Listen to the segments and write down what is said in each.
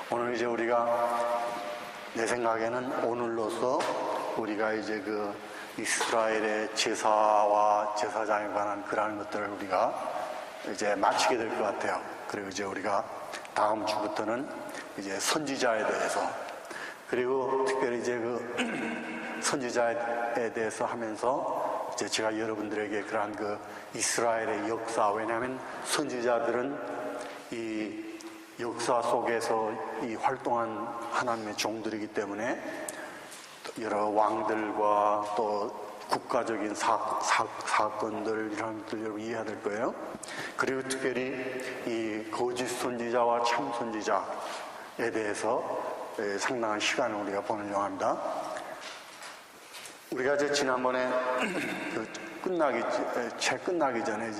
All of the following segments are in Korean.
오늘 이제 우리가 내 생각에는 오늘로서 우리가 이제 그 이스라엘의 제사와 제사장에 관한 그러한 것들을 우리가 이제 마치게 될 것 같아요. 그리고 이제 우리가 다음 주부터는 이제 선지자에 대해서, 그리고 특별히 이제 그 선지자에 대해서 하면서 이제 제가 여러분들에게 그러한 그 이스라엘의 역사, 왜냐하면 선지자들은 이 역사 속에서 이 활동한 하나님의 종들이기 때문에 여러 왕들과 또 국가적인 사건들 이런 것들 여러분 이해해야 될 거예요. 그리고 특별히 이 거짓 선지자와 참 선지자에 대해서 상당한 시간을 우리가 보내려고 합니다. 우리가 이제 지난번에 책 끝나기 전에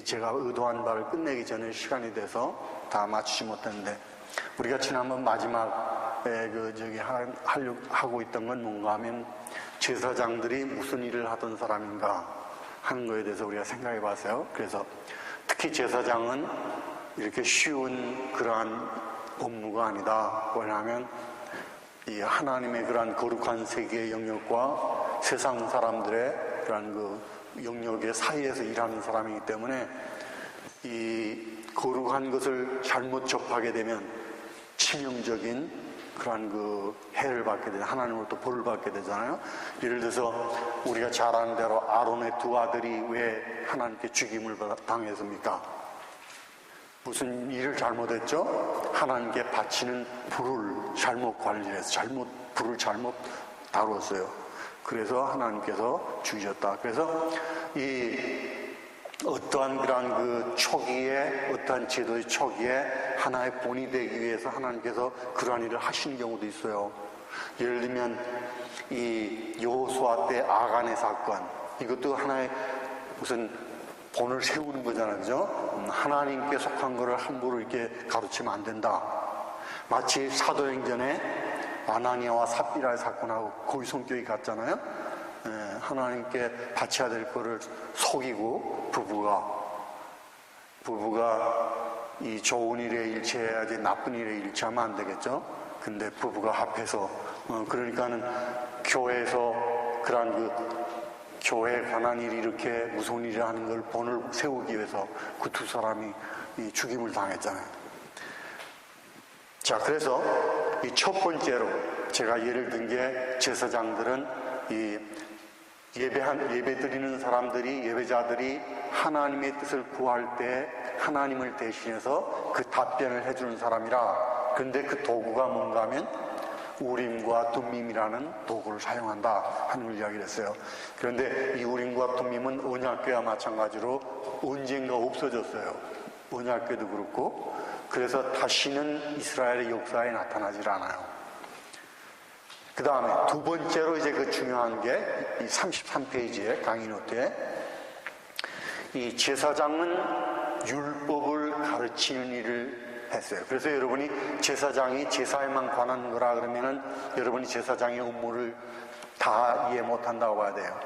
제가 의도한 바를 끝내기 전에 시간이 돼서 다 맞추지 못했는데, 우리가 지난번 마지막에 하고 있던 건 뭔가 하면 제사장들이 무슨 일을 하던 사람인가 하는 거에 대해서 우리가 생각해 봤어요. 그래서 특히 제사장은 이렇게 쉬운 그러한 업무가 아니다. 왜냐하면 이 하나님의 그러한 거룩한 세계의 영역과 세상 사람들의 그러한 그 영역의 사이에서 일하는 사람이기 때문에 이 거룩한 것을 잘못 접하게 되면 치명적인 그러한 그 해를 받게 되잖아요. 하나님으로부터 벌을 받게 되잖아요. 예를 들어서 우리가 잘 아는 대로 아론의 두 아들이 왜 하나님께 죽임을 당했습니까? 무슨 일을 잘못했죠? 하나님께 바치는 불을 잘못 관리해서 불을 잘못 다뤘어요. 그래서 하나님께서 죽이셨다. 그래서 이 어떠한 그러한 그 초기에, 어떠한 제도의 초기에 하나의 본이 되기 위해서 하나님께서 그러한 일을 하시는 경우도 있어요. 예를 들면 이 여호수아 때 아간의 사건, 이것도 하나의 무슨 본을 세우는 거잖아요, 그죠? 하나님께 속한 거를 함부로 이렇게 가르치면 안 된다. 마치 사도행전에 아나니아와 삽비라의 사건하고 거의 성격이 같잖아요. 하나님께 바쳐야 될 거를 속이고 부부가 이 좋은 일에 일치해야지 나쁜 일에 일치하면 안 되겠죠. 근데 부부가 합해서 그러니까는 교회에서 그러한 그 교회에 관한 일이 이렇게 무서운 일을 하는 걸 본을 세우기 위해서 그 두 사람이 이 죽임을 당했잖아요. 자, 그래서 이 첫 번째로 제가 예를 든 게, 제사장들은 이 예배 드리는 사람들이, 예배자들이 하나님의 뜻을 구할 때 하나님을 대신해서 그 답변을 해주는 사람이라. 그런데 그 도구가 뭔가 하면 우림과 둠밈이라는 도구를 사용한다 하는 걸 이야기를 했어요. 그런데 이 우림과 둠밈은 언약궤와 마찬가지로 언젠가 없어졌어요. 언약궤도 그렇고. 그래서 다시는 이스라엘의 역사에 나타나질 않아요. 그 다음에 두 번째로 이제 그 중요한 게 이 33페이지에 강의 노트에 이 제사장은 율법을 가르치는 일을 했어요. 그래서 여러분이 제사장이 제사에만 관한 거라 그러면은 여러분이 제사장의 업무를 다 이해 못한다고 봐야 돼요.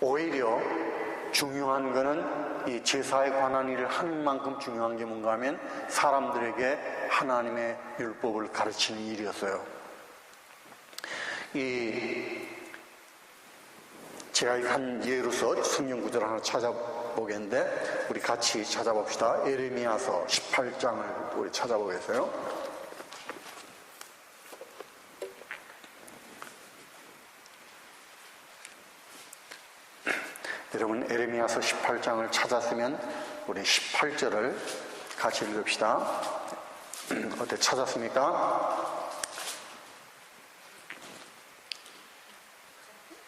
오히려 중요한 거는 이 제사에 관한 일을 하는 만큼 중요한 게 뭔가 하면 사람들에게 하나님의 율법을 가르치는 일이었어요. 제가 한 예로서 성경 구절 하나 찾아보겠는데 우리 같이 찾아봅시다. 에레미야서 18장을 우리 찾아보겠어요. 여러분 에레미야서 18장을 찾았으면 우리 18절을 같이 읽읍시다. 어때, 찾았습니까?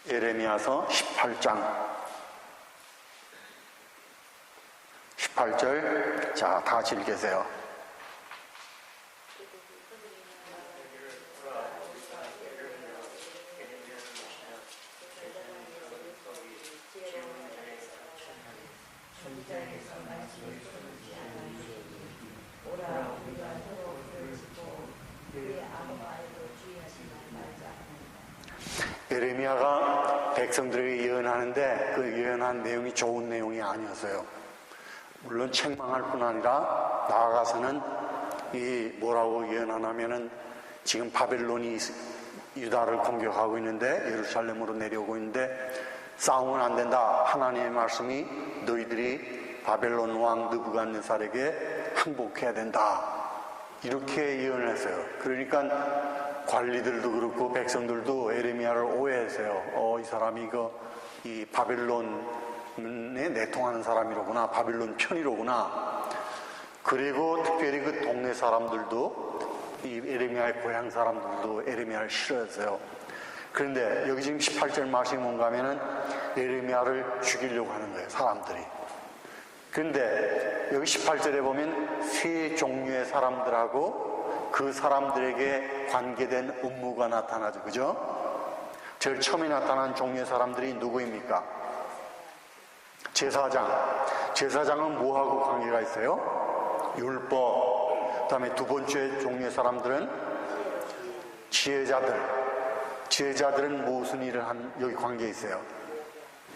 에레미야서 18절. 자, 다 같이 읽으세요. 에레미야가 백성들에게 예언하는데 그 예언한 내용이 좋은 내용이 아니었어요. 물론 책망할 뿐 아니라 나아가서는 이 뭐라고 예언하냐면은 지금 바벨론이 유다를 공격하고 있는데 예루살렘으로 내려오고 있는데 싸우면 안 된다. 하나님의 말씀이 너희들이 바벨론 왕 느부갓네살에게 항복해야 된다. 이렇게 예언을 했어요. 그러니까 관리들도 그렇고 백성들도 에레미야를 오해했어요. 이 사람이 이 바벨론에 내통하는 사람이로구나. 바벨론 편이로구나. 그리고 특별히 그 동네 사람들도 이 에레미야의 고향 사람들도 에레미야를 싫어했어요. 그런데 여기 지금 18절 말씀이 뭔가 하면은 에레미야를 죽이려고 하는 거예요, 사람들이. 그런데 여기 18절에 보면 세 종류의 사람들하고 그 사람들에게 관계된 업무가 나타나죠. 그죠? 제일 처음에 나타난 종류의 사람들이 누구입니까? 제사장은 뭐하고 관계가 있어요? 율법. 그 다음에 두 번째 종류의 사람들은 지혜자들은 무슨 일을 여기 관계에 있어요?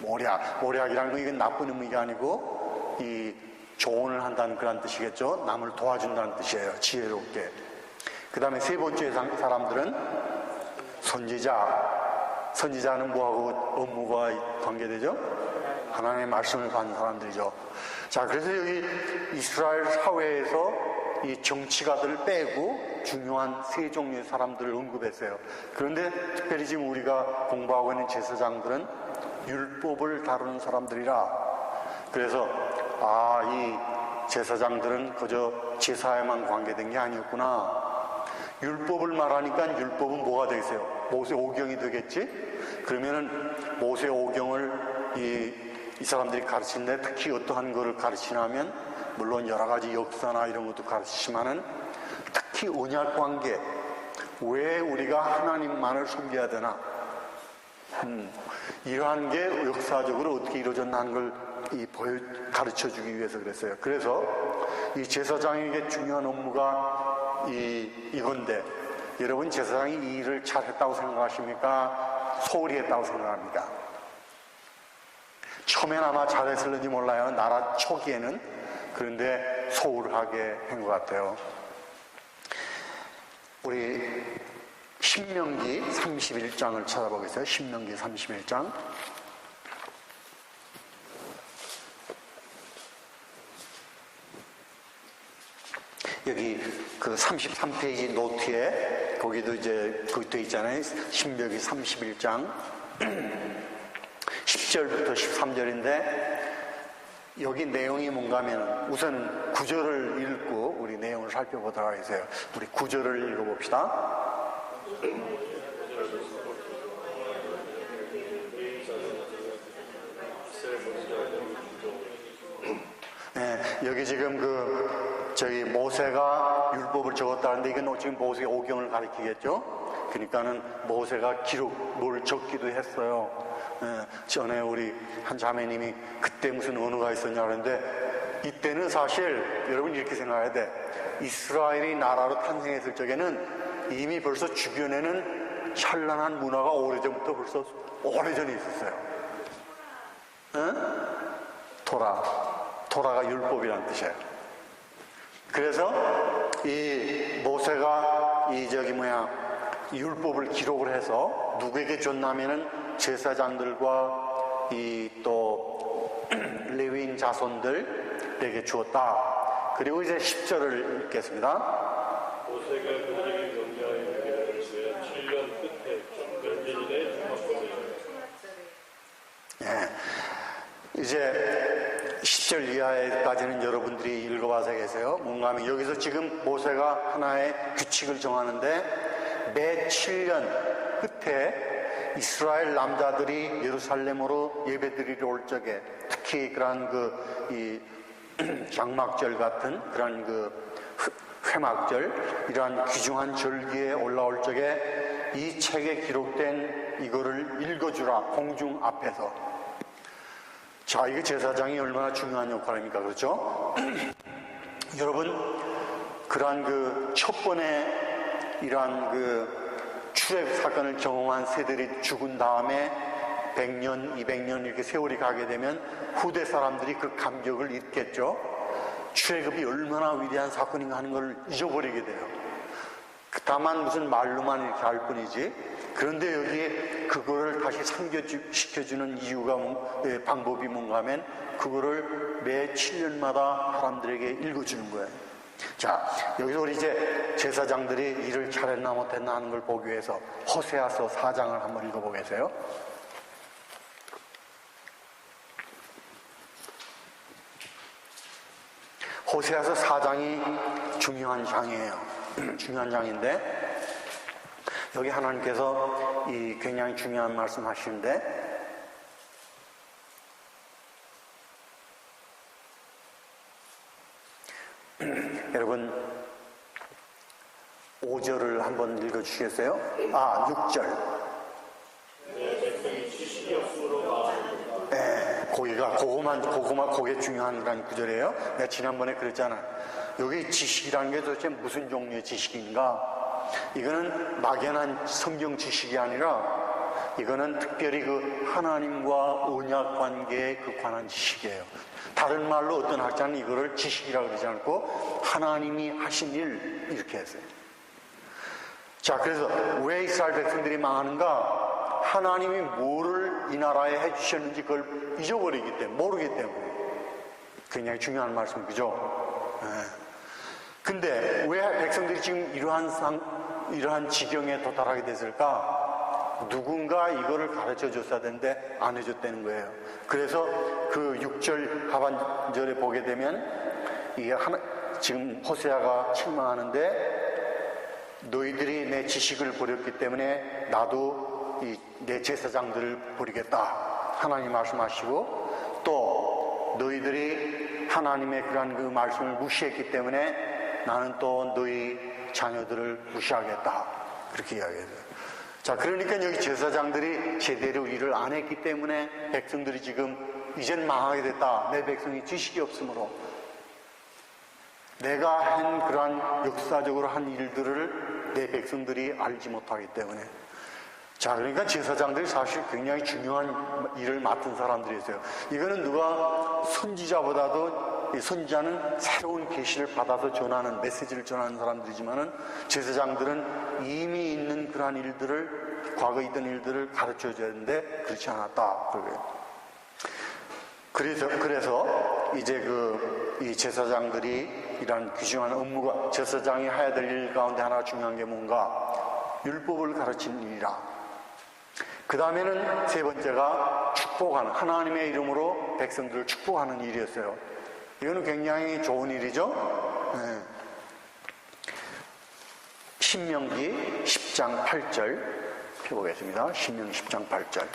모략이라는 건 이건 나쁜 의미가 아니고 이 조언을 한다는 그런 뜻이겠죠. 남을 도와준다는 뜻이에요. 지혜롭게. 그 다음에 세 번째 사람들은 선지자는 뭐하고 업무가 관계되죠? 하나님의 말씀을 받는 사람들이죠. 자, 그래서 여기 이스라엘 사회에서 이 정치가들을 빼고 중요한 세 종류의 사람들을 언급했어요. 그런데 특별히 지금 우리가 공부하고 있는 제사장들은 율법을 다루는 사람들이라. 그래서 이 제사장들은 그저 제사에만 관계된 게 아니었구나. 율법을 말하니까 율법은 뭐가 되겠어요? 모세 오경이 되겠지? 그러면은 모세 오경을 이 사람들이 가르치는데 특히 어떠한 거를 가르치냐면 물론 여러 가지 역사나 이런 것도 가르치지만은 특히 언약 관계, 왜 우리가 하나님만을 섬겨야 되나? 이러한 게 역사적으로 어떻게 이루어졌나 하는 걸 가르쳐 주기 위해서 그랬어요. 그래서 이 제사장에게 중요한 업무가 이건데, 여러분 제사장이 이 일을 잘 했다고 생각하십니까? 소홀히 했다고 생각합니까? 처음엔 아마 잘했을는지 몰라요. 나라 초기에는. 그런데 소홀하게 한 것 같아요. 우리 신명기 31장을 찾아보겠어요. 신명기 31장. 여기 그 33페이지 노트에 거기도 이제 거기 돼 있잖아요. 신명기 31장 10절부터 13절인데 여기 내용이 뭔가 하면 우선 구절을 읽고 우리 내용을 살펴보도록 하겠어요. 우리 구절을 읽어봅시다. 네, 여기 지금 모세가 율법을 적었다는데 이건 지금 모세의 오경을 가리키겠죠. 그러니까는 모세가 뭘 적기도 했어요. 전에 우리 한 자매님이 그때 무슨 언어가 있었냐 그러는데 이때는 사실 여러분 이렇게 생각해야 돼. 이스라엘이 나라로 탄생했을 적에는 이미 벌써 주변에는 찬란한 문화가 오래전부터 벌써 오래전에 있었어요. 토라가 율법이라는 뜻이에요. 그래서 이 모세가 율법을 기록을 해서 누구에게 줬냐면은 제사장들과 또 레위인 자손들에게 주었다. 그리고 이제 10절을 읽겠습니다. 모세가 그들에게 명령하여 이르기를 7년 끝에 멸절일에 중학교에 이제 10절 이하에까지는 여러분들이 읽어봐서 계세요. 뭔가 하면 여기서 지금 모세가 하나의 규칙을 정하는데 매 7년 끝에 이스라엘 남자들이 예루살렘으로 예배드리러 올 적에 특히 그런 장막절 같은 그런 회막절 이러한 귀중한 절기에 올라올 적에 이 책에 기록된 이거를 읽어주라 공중 앞에서. 자, 이게 제사장이 얼마나 중요한 역할입니까? 그렇죠? 여러분, 그러한 첫 번에 이러한 출애굽 사건을 경험한 세들이 죽은 다음에 100년, 200년 이렇게 세월이 가게 되면 후대 사람들이 그 감격을 잊겠죠? 출애굽이 얼마나 위대한 사건인가 하는 걸 잊어버리게 돼요. 다만 무슨 말로만 이렇게 할 뿐이지. 그런데 여기에 그거를 다시 상기시켜주는 이유가 방법이 뭔가 하면 그거를 매 7년마다 사람들에게 읽어주는 거예요. 자, 여기서 우리 이제 제사장들이 일을 잘했나 못했나 하는 걸 보기 위해서 호세아서 4장을 한번 읽어보겠어요. 호세아서 4장이 중요한 장이에요. 중요한 장인데 여기 하나님께서 이 굉장히 중요한 말씀 하시는데 여러분 5절을 한번 읽어주시겠어요? 6절. 그게 중요한 그런 구절이에요. 내가 지난번에 그랬잖아. 여기 지식이라는 게 도대체 무슨 종류의 지식인가? 이거는 막연한 성경 지식이 아니라 이거는 특별히 그 하나님과 언약 관계에 관한 지식이에요. 다른 말로 어떤 학자는 이거를 지식이라고 그러지 않고 하나님이 하신 일 이렇게 했어요. 자, 그래서 왜 이스라엘 백성들이 망하는가? 하나님이 뭐를 이 나라에 해주셨는지 그걸 잊어버리기 때문에, 모르기 때문에. 굉장히 중요한 말씀, 그죠? 근데 왜 백성들이 지금 이러한 지경에 도달하게 됐을까? 누군가 이거를 가르쳐 줬어야 되는데 안 해줬다는 거예요. 그래서 그 6절 하반절에 보게 되면 지금 호세아가 책망하는데 너희들이 내 지식을 버렸기 때문에 나도 내 제사장들을 버리겠다. 하나님 말씀하시고 또 너희들이 하나님의 그러한 그 말씀을 무시했기 때문에 나는 또 너희 자녀들을 무시하겠다. 그렇게 이야기해요. 자, 그러니까 여기 제사장들이 제대로 일을 안 했기 때문에 백성들이 지금 이젠 망하게 됐다. 내 백성이 지식이 없으므로 내가 한 그러한 역사적으로 한 일들을 내 백성들이 알지 못하기 때문에. 자, 그러니까 제사장들이 사실 굉장히 중요한 일을 맡은 사람들이었어요. 이거는 누가 선지자보다도 이 선지자는 새로운 계시를 받아서 전하는, 메시지를 전하는 사람들이지만은 제사장들은 이미 있는 그러한 일들을, 과거에 있던 일들을 가르쳐 줘야 되는데 그렇지 않았다. 그래서 이제 이 제사장들이 이런 귀중한 업무가, 제사장이 해야 될 일 가운데 하나 중요한 게 뭔가? 율법을 가르치는 일이라. 그 다음에는 세 번째가 축복하는, 하나님의 이름으로 백성들을 축복하는 일이었어요. 이거는 굉장히 좋은 일이죠. 신명기 10장 8절 펴보겠습니다. 신명기 10장 8절.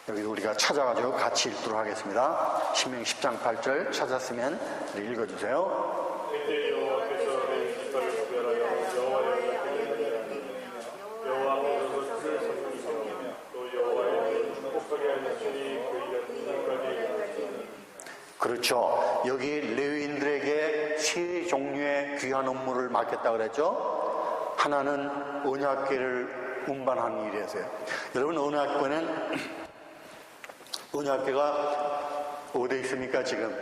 여기도 우리가 찾아가지고 같이 읽도록 하겠습니다. 신명기 10장 8절 찾았으면 읽어주세요. 그때 여호와께서 내 이스라엘을 구별하여 여호와께서 그를 섬기시며 또 여호와의 축복하게 하시니 그 일은 끝까지. 그렇죠. 여기 레위인들에게 세 종류의 귀한 업무를 맡겼다 그랬죠. 하나는 언약궤를 운반하는 일이었어요. 여러분, 언약궤가 어디에 있습니까 지금?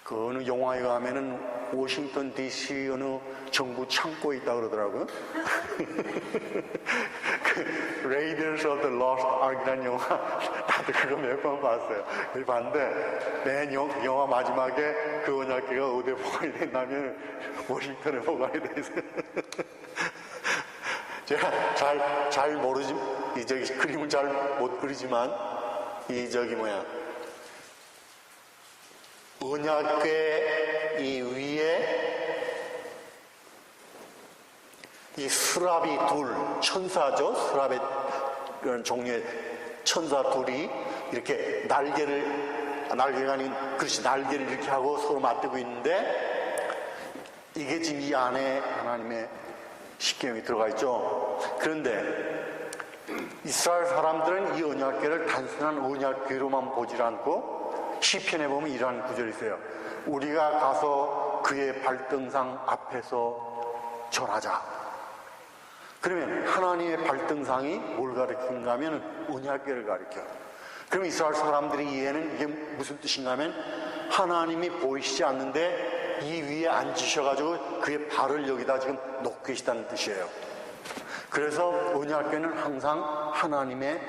그 어느 영화에 가면은 워싱턴 DC 어느 정부 창고에 있다 그러더라고요. 그 Raiders of the Lost Ark이라는 영화, 나도 그거 몇 번 봤어요. 봤는데 맨 영화 마지막에 그 언약궤가 어디에 보관이 됐냐면 워싱턴에 보관이 돼 있어요. 제가 잘 모르지, 그림은 잘 못 그리지만 언약궤 이 위에 이 스라비 둘, 천사죠. 스라비 그런 종류의 천사 둘이 이렇게 날개가 아닌, 그렇지, 날개를 이렇게 하고 서로 맞대고 있는데 이게 지금 이 안에 하나님의 십계명이 들어가 있죠. 그런데 이스라엘 사람들은 이 언약궤를 단순한 언약궤로만 보질 않고 시편에 보면 이러한 구절이 있어요. 우리가 가서 그의 발등상 앞에서 절하자. 그러면 하나님의 발등상이 뭘 가리키는가 하면 언약궤를 가리켜. 그럼 이스라엘 사람들이 이해는 이게 무슨 뜻인가 하면 하나님이 보이시지 않는데 이 위에 앉으셔가지고 그의 발을 여기다 지금 놓고 계시다는 뜻이에요. 그래서 언약궤는 항상 하나님의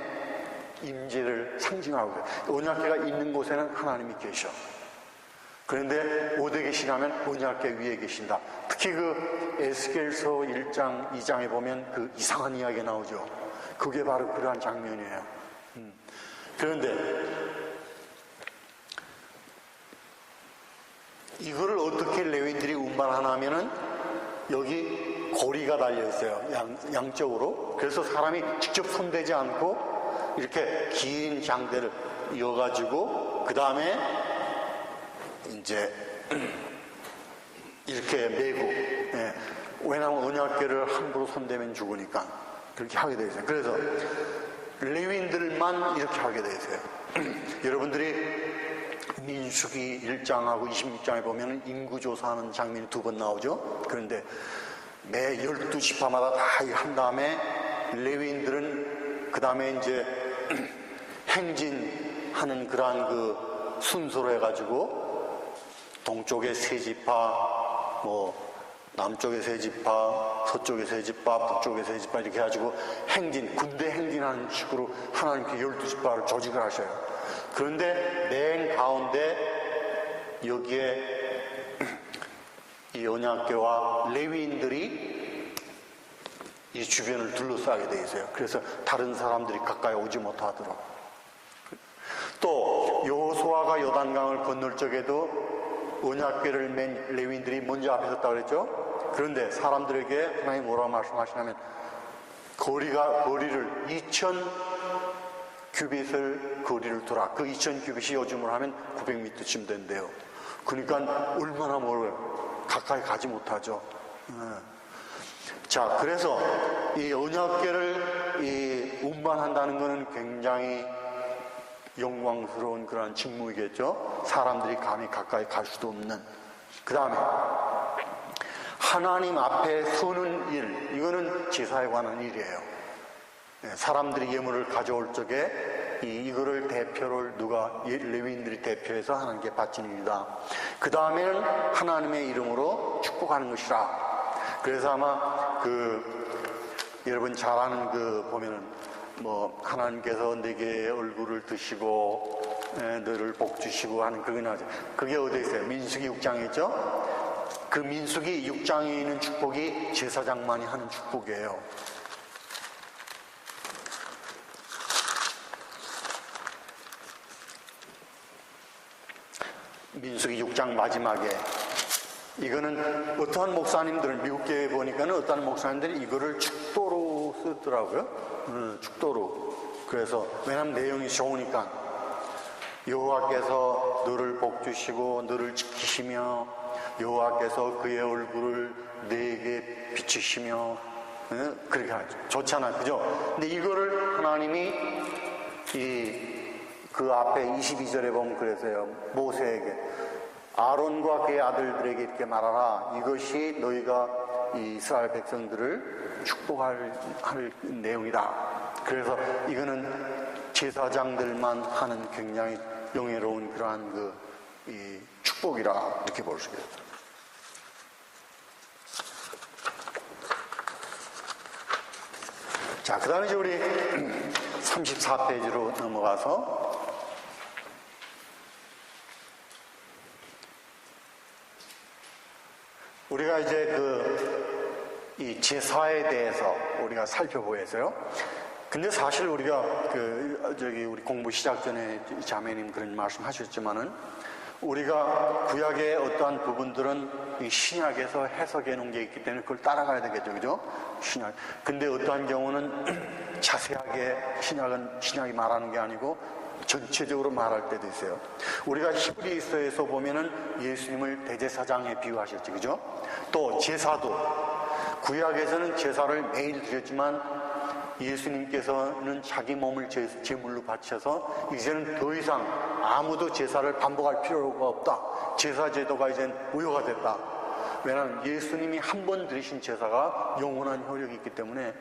임재를 상징하고 있어요. 언약궤가 있는 곳에는 하나님이 계셔. 그런데 어디에 계시냐면 언약궤 위에 계신다. 특히 그 에스겔서 1장, 2장에 보면 그 이상한 이야기 나오죠. 그게 바로 그러한 장면이에요. 그런데 이거를 어떻게 레위인들이 운반하나 하면은 여기 고리가 달려있어요. 양쪽으로. 그래서 사람이 직접 손대지 않고 이렇게 긴 장대를 이어가지고 그 다음에 이제 이렇게 메고, 예. 왜냐하면 언약궤를 함부로 손대면 죽으니까 그렇게 하게 되어 있어요. 그래서 레위인들만 이렇게 하게 되어 있어요. 여러분들이 민수기 1장하고 26장에 보면 인구조사하는 장면이 2번 나오죠. 그런데 매 12지파마다 다 한 다음에 레위인들은 그 다음에 이제 행진하는 그러한 그 순서로 해가지고 동쪽에 3지파, 뭐 남쪽에 3지파, 서쪽에 3지파, 북쪽에 3지파 이렇게 해가지고 행진, 군대 행진하는 식으로 하나님께 12지파를 조직을 하셔요. 그런데 맨 가운데 여기에 이 언약궤와 레위인들이 이 주변을 둘러싸게 돼 있어요. 그래서 다른 사람들이 가까이 오지 못하도록. 또 여호수아가 요단강을 건널 적에도 언약궤를 맨 레위인들이 먼저 앞에 섰다고 그랬죠. 그런데 사람들에게 하나님 뭐라고 말씀하시냐면 거리를 2000 규빗을 거리를 두라. 그 2000 규빗이 요즘으로 하면 900m쯤 된대요. 그러니까 얼마나 멀어요. 가까이 가지 못하죠. 자, 그래서 이 언약궤를 운반한다는 것은 굉장히 영광스러운 그런 직무이겠죠. 사람들이 감히 가까이 갈 수도 없는. 그 다음에 하나님 앞에 서는 일, 이거는 제사에 관한 일이에요. 사람들이 예물을 가져올 적에 이거를 대표를 누가 레위인들이 대표해서 하나님께 바치는 일이다. 그 다음에는 하나님의 이름으로 축복하는 것이라. 그래서 아마 여러분 잘 아는 보면은 뭐 하나님께서 내게 얼굴을 드시고 너를 복 주시고 하는 그게 나오죠. 그게 어디에 있어요? 민수기 6장에 있죠. 그 민수기 6장에 있는 축복이 제사장만이 하는 축복이에요. 민수기 6장 마지막에 이거는 어떠한 목사님들은 미국 교회에 보니까는 어떠한 목사님들이 이거를 축도로 쓰더라고요. 축도로. 그래서 왜냐하면 내용이 좋으니까 여호와께서 너를 복 주시고 너를 지키시며 여호와께서 그의 얼굴을 내게 비추시며 그렇게 하죠. 좋잖아요, 그죠? 근데 이거를 하나님이 그 앞에 22절에 보면 그래서요. 모세에게 아론과 그의 아들들에게 이렇게 말하라. 이것이 너희가 이스라엘 백성들을 축복할 내용이다. 그래서 이거는 제사장들만 하는 굉장히 영예로운 그러한 이 축복이라 이렇게 볼 수 있겠습니다. 자, 그 다음에 이제 우리 34페이지로 넘어가서 우리가 이제 이 제사에 대해서 우리가 살펴보겠어요. 근데 사실 우리가 우리 공부 시작 전에 자매님 그런 말씀 하셨지만은 우리가 구약의 어떠한 부분들은 이 신약에서 해석해 놓은 게 있기 때문에 그걸 따라가야 되겠죠, 그죠? 신약. 근데 어떠한 경우는 자세하게 신약이 말하는 게 아니고 전체적으로 말할 때도 있어요. 우리가 히브리서에서 보면은 예수님을 대제사장에 비유하셨죠, 그죠? 또 제사도 구약에서는 제사를 매일 드렸지만 예수님께서는 자기 몸을 제물로 바쳐서 이제는 더 이상 아무도 제사를 반복할 필요가 없다. 제사 제도가 이제는 무효가 됐다. 왜냐하면 예수님이 한 번 드리신 제사가 영원한 효력이 있기 때문에,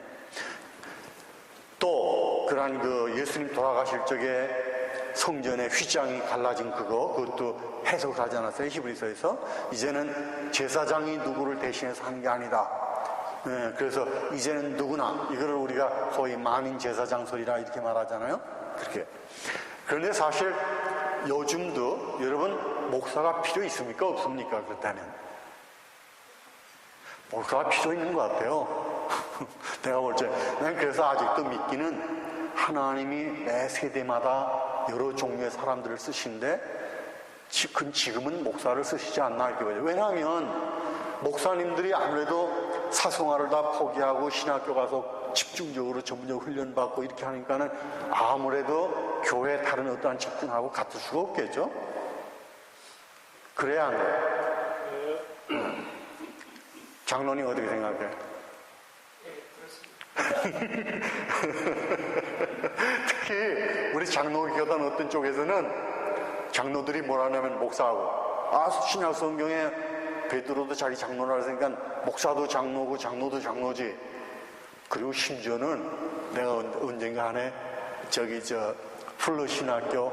또 그러한 그 예수님 돌아가실 적에 성전의 휘장이 갈라진 그것도 해석을 하지 않았어요? 히브리서에서. 이제는 제사장이 누구를 대신해서 하는 게 아니다. 그래서 이제는 누구나, 이거를 우리가 소위 만인 제사장설이라 이렇게 말하잖아요. 그렇게. 그런데 사실 요즘도 여러분 목사가 필요 있습니까? 없습니까? 그렇다면 목사가 필요 있는 것 같아요. 내가 볼 때. 난 그래서 아직도 믿기는 하나님이 매 세대마다 여러 종류의 사람들을 쓰시는데 지금은 목사를 쓰시지 않나 이렇게 봐요. 왜냐하면 목사님들이 아무래도 사생활을 다 포기하고 신학교 가서 집중적으로 전문적 훈련받고 이렇게 하니까는 아무래도 교회 다른 어떠한 집중하고 같을 수가 없겠죠? 그래야 안 돼요. 장로님 어떻게 생각해요? 특히 우리 장로교단 어떤 쪽에서는 장로들이 뭐라 하냐면 목사하고 신약 성경에 베드로도 자기 장로라 했으니까 목사도 장로고 장로도 장로지. 그리고 심지어는 내가 언젠가 안에 플러신학교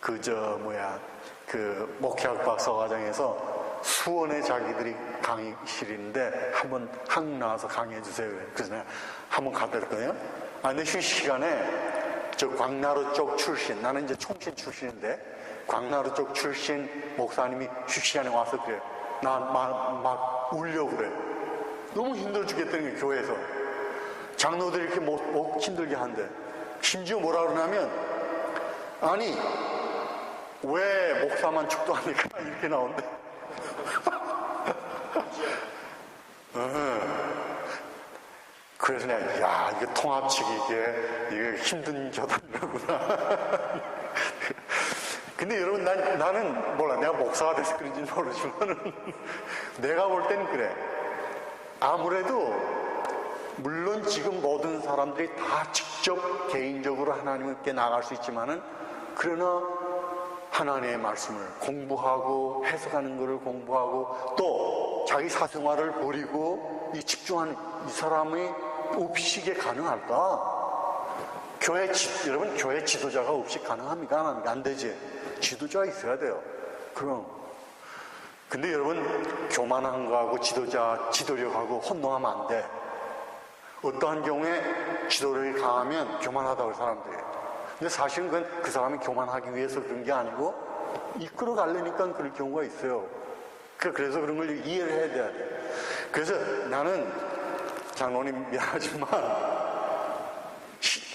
그 목회학 박사과정에서 수원에 자기들이 강의실인데 한번 한국 나와서 강의해 주세요. 그래서 내가 한번 갔다 왔거든요. 근데 휴식 시간에 저 광나루 쪽 출신, 나는 이제 총신 출신인데 광나루 쪽 출신 목사님이 휴식 시간에 와서 그래요. 나 막 울려고 그래. 너무 힘들어 죽겠다는 거예요, 교회에서. 장로들이 이렇게 못 힘들게 한대. 심지어 뭐라 그러냐면, 아니, 왜 목사만 축도하니까 이렇게 나온대. 그래서 내가, 야, 이게 통합치기, 이게 힘든 교단이라구나. 근데 여러분, 나는 몰라. 내가 목사가 돼서 그런지 모르지만, 내가 볼 땐 그래. 아무래도, 물론 지금 모든 사람들이 다 직접 개인적으로 하나님께 나갈 수 있지만은, 그러나 하나님의 말씀을 공부하고 해석하는 것을 공부하고 또 자기 사생활을 버리고 이 집중하는 이 사람이 없이게 가능할까? 여러분, 교회 지도자가 없이 가능합니까? 안 되지. 지도자가 있어야 돼요. 그럼. 근데 여러분, 교만한 거하고 지도력하고 혼동하면 안 돼. 어떠한 경우에 지도력이 강하면 교만하다고 사람들이. 근데 사실은 그건 그 사람이 교만하기 위해서 그런 게 아니고 이끌어 가려니까 그럴 경우가 있어요. 그래서 그런 걸 이해를 해야 돼. 그래서 나는 장로님 미안하지만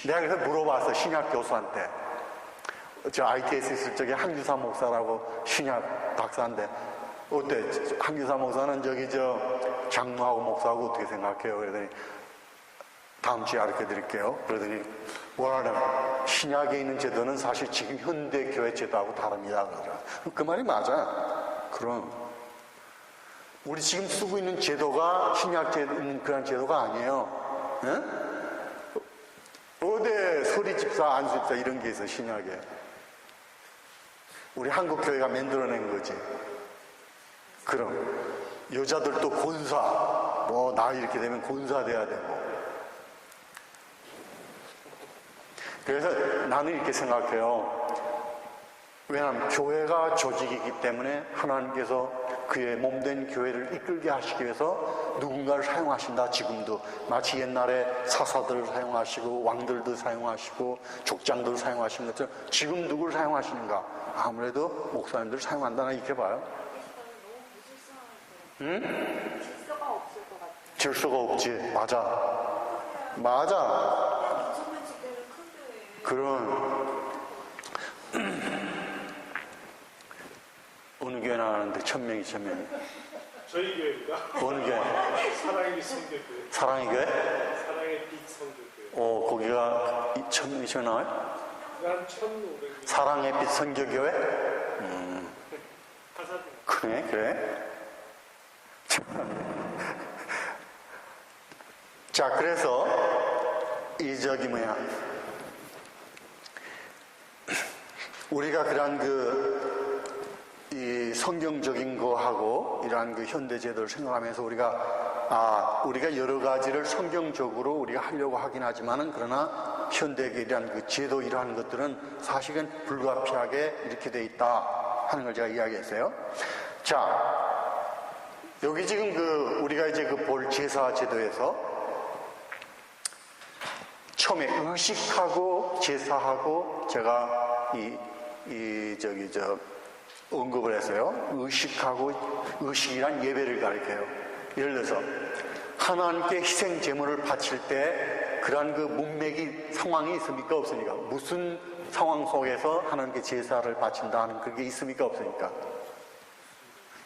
내가 그래서 물어봤어. 신약 교수한테. 저 ITS 있을 적에 한규사 목사라고 신약 박사인데 어때? 한규사 목사는 장로하고 목사하고 어떻게 생각해요? 그러더니 다음 주에 알려 드릴게요. 그러더니 뭐라 하냐면 신약에 있는 제도는 사실 지금 현대 교회 제도하고 다릅니다. 그러더라. 그 말이 맞아. 그럼 우리 지금 쓰고 있는 제도가 신약에 있는 그런 제도가 아니에요. 어디 서리집사, 안수집사 이런 게 있어 신약에. 우리 한국 교회가 만들어낸 거지. 그럼 여자들도 권사, 나이 이렇게 되면 권사 돼야 되고. 그래서 나는 이렇게 생각해요. 왜냐하면 교회가 조직이기 때문에 하나님께서 그의 몸된 교회를 이끌게 하시기 위해서 누군가를 사용하신다. 지금도 마치 옛날에 사사들을 사용하시고 왕들도 사용하시고 족장들을 사용하시는 것처럼 지금 누구를 사용하시는가? 아무래도 목사님들을 사용한다. 이렇게 봐요. 응? 질서가 없을 것 같아요. 질서가 없지. 맞아. 그런 어느 교회 나가는데 1000명이 저희 교회입니다. 어느 교회? 사랑의 빛 성교교회. 사랑의 교회? 사랑의 빛 성교교회. 거기가 1000명이 나와요? 한 1,500명. 사랑의 빛 선교교회? 하사님. 그래? 자, 그래서 우리가 그런 이 성경적인 거하고 이러한 그 현대 제도를 생각하면서 우리가 여러 가지를 성경적으로 우리가 하려고 하긴 하지만은 그러나 현대의 이러한 그 제도 이러한 것들은 사실은 불가피하게 이렇게 돼 있다 하는 걸 제가 이야기했어요. 자, 여기 지금 우리가 이제 볼 제사 제도에서 처음에 의식하고 제사하고 제가 언급을 했어요. 의식이란 예배를 가리켜요. 예를 들어서 하나님께 희생 제물을 바칠 때 그러한 그 문맥이 상황이 있습니까? 없습니까? 무슨 상황 속에서 하나님께 제사를 바친다 하는 그게 있습니까? 없습니까?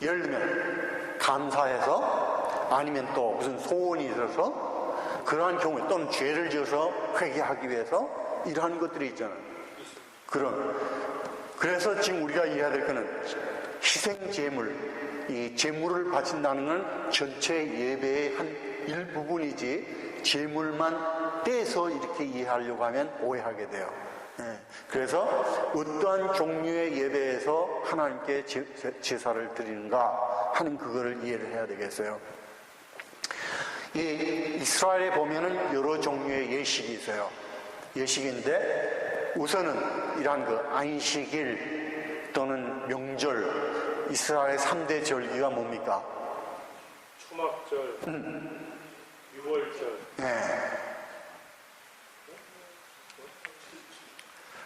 예를 들면 감사해서 아니면 또 무슨 소원이 있어서 그러한 경우에 또는 죄를 지어서 회개하기 위해서 이러한 것들이 있잖아요. 그래서 지금 우리가 이해해야 될 거는 희생 제물, 이 제물을 바친다는 건 전체 예배의 한 일부분이지 제물만 떼서 이렇게 이해하려고 하면 오해하게 돼요. 그래서 어떠한 종류의 예배에서 하나님께 제사를 드리는가 하는 그거를 이해를 해야 되겠어요. 이 이스라엘에 보면은 여러 종류의 예식이 있어요. 예식인데 우선은 이러한 그 안식일 또는 명절, 이스라엘의 3대 절기가 뭡니까? 초막절, 6월절. 네.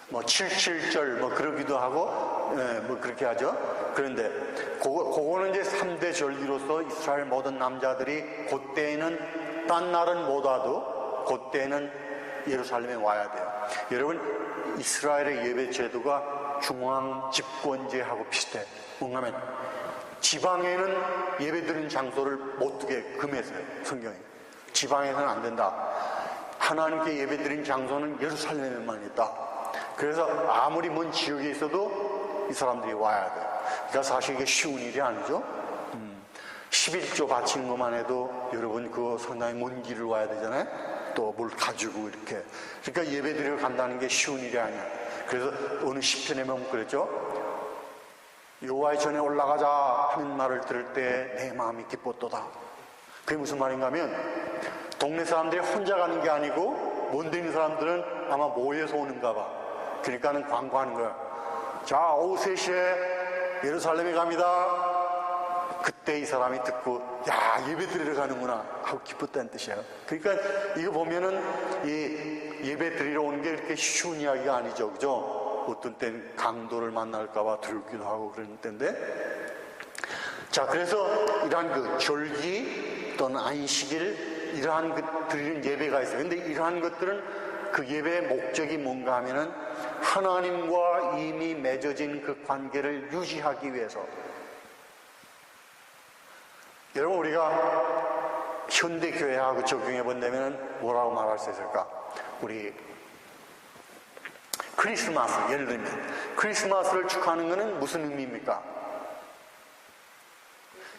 뭐 77절 뭐 그러기도 하고 뭐 그렇게 하죠. 그런데 그거는 이제 3대 절기로서 이스라엘 모든 남자들이 그때에는 딴 날은 못 와도 그때에는 예루살렘에 와야 돼요. 여러분 이스라엘의 예배 제도가 중앙 집권제하고 비슷해. 뭔가 하면 지방에는 예배드리는 장소를 못 두게 금했어요. 성경에. 지방에서는 안 된다. 하나님께 예배드리는 장소는 예루살렘에만 있다. 그래서 아무리 먼 지역에 있어도 이 사람들이 와야 돼요. 그러니까 사실 이게 쉬운 일이 아니죠. 11조 바치는 것만 해도 여러분 그거 상당히 먼 길을 와야 되잖아요. 또 뭘 가지고 이렇게. 그러니까 예배드리러 간다는 게 쉬운 일이 아니야. 그래서 어느 시편에 보면 그랬죠. 여호와의 전에 올라가자 하는 말을 들을 때 내 마음이 기뻤도다. 그게 무슨 말인가 하면 동네 사람들이 혼자 가는 게 아니고 먼데 있는 사람들은 아마 모여서 오는가 봐. 그러니까는 광고하는 거야. 자, 오후 3시에 예루살렘에 갑니다. 그때 이 사람이 듣고 야, 예배 드리러 가는구나 하고 기뻤다는 뜻이에요. 그러니까 이거 보면은 이 예배 드리러 오는 게 그렇게 쉬운 이야기가 아니죠. 그죠? 어떤 때는 강도를 만날까 봐 두렵기도 하고 그런 때인데. 자, 그래서 이러한 그 절기 또는 안식일 이러한 그 드리는 예배가 있어요. 근데 이러한 것들은 그 예배의 목적이 뭔가 하면은 하나님과 이미 맺어진 그 관계를 유지하기 위해서. 여러분 우리가 현대교회하고 적용해 본다면 뭐라고 말할 수 있을까? 우리 크리스마스 예를 들면 크리스마스를 축하하는 것은 무슨 의미입니까?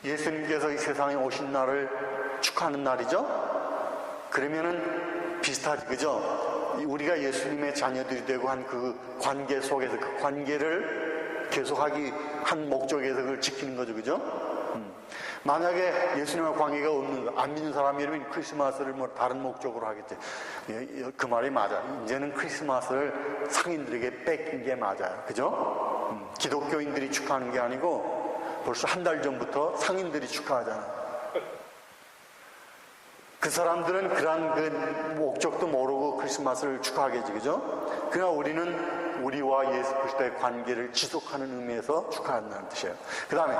예수님께서 이 세상에 오신 날을 축하하는 날이죠? 그러면은 비슷하지, 그죠? 우리가 예수님의 자녀들이 되고 한 그 관계 속에서 그 관계를 계속하기 한 목적에서 그걸 지키는 거죠, 그죠? 만약에 예수님과 관계가 없는, 안 믿는 사람이라면 크리스마스를 뭐 다른 목적으로 하겠지. 그 말이 맞아. 이제는 크리스마스를 상인들에게 뺏긴 게 맞아요. 그죠? 기독교인들이 축하하는 게 아니고 벌써 한 달 전부터 상인들이 축하하잖아. 그 사람들은 그런 그 목적도 모르고 크리스마스를 축하하겠지, 그죠? 그러나 우리는 우리와 예수 그리스도의 관계를 지속하는 의미에서 축하한다는 뜻이에요. 그 다음에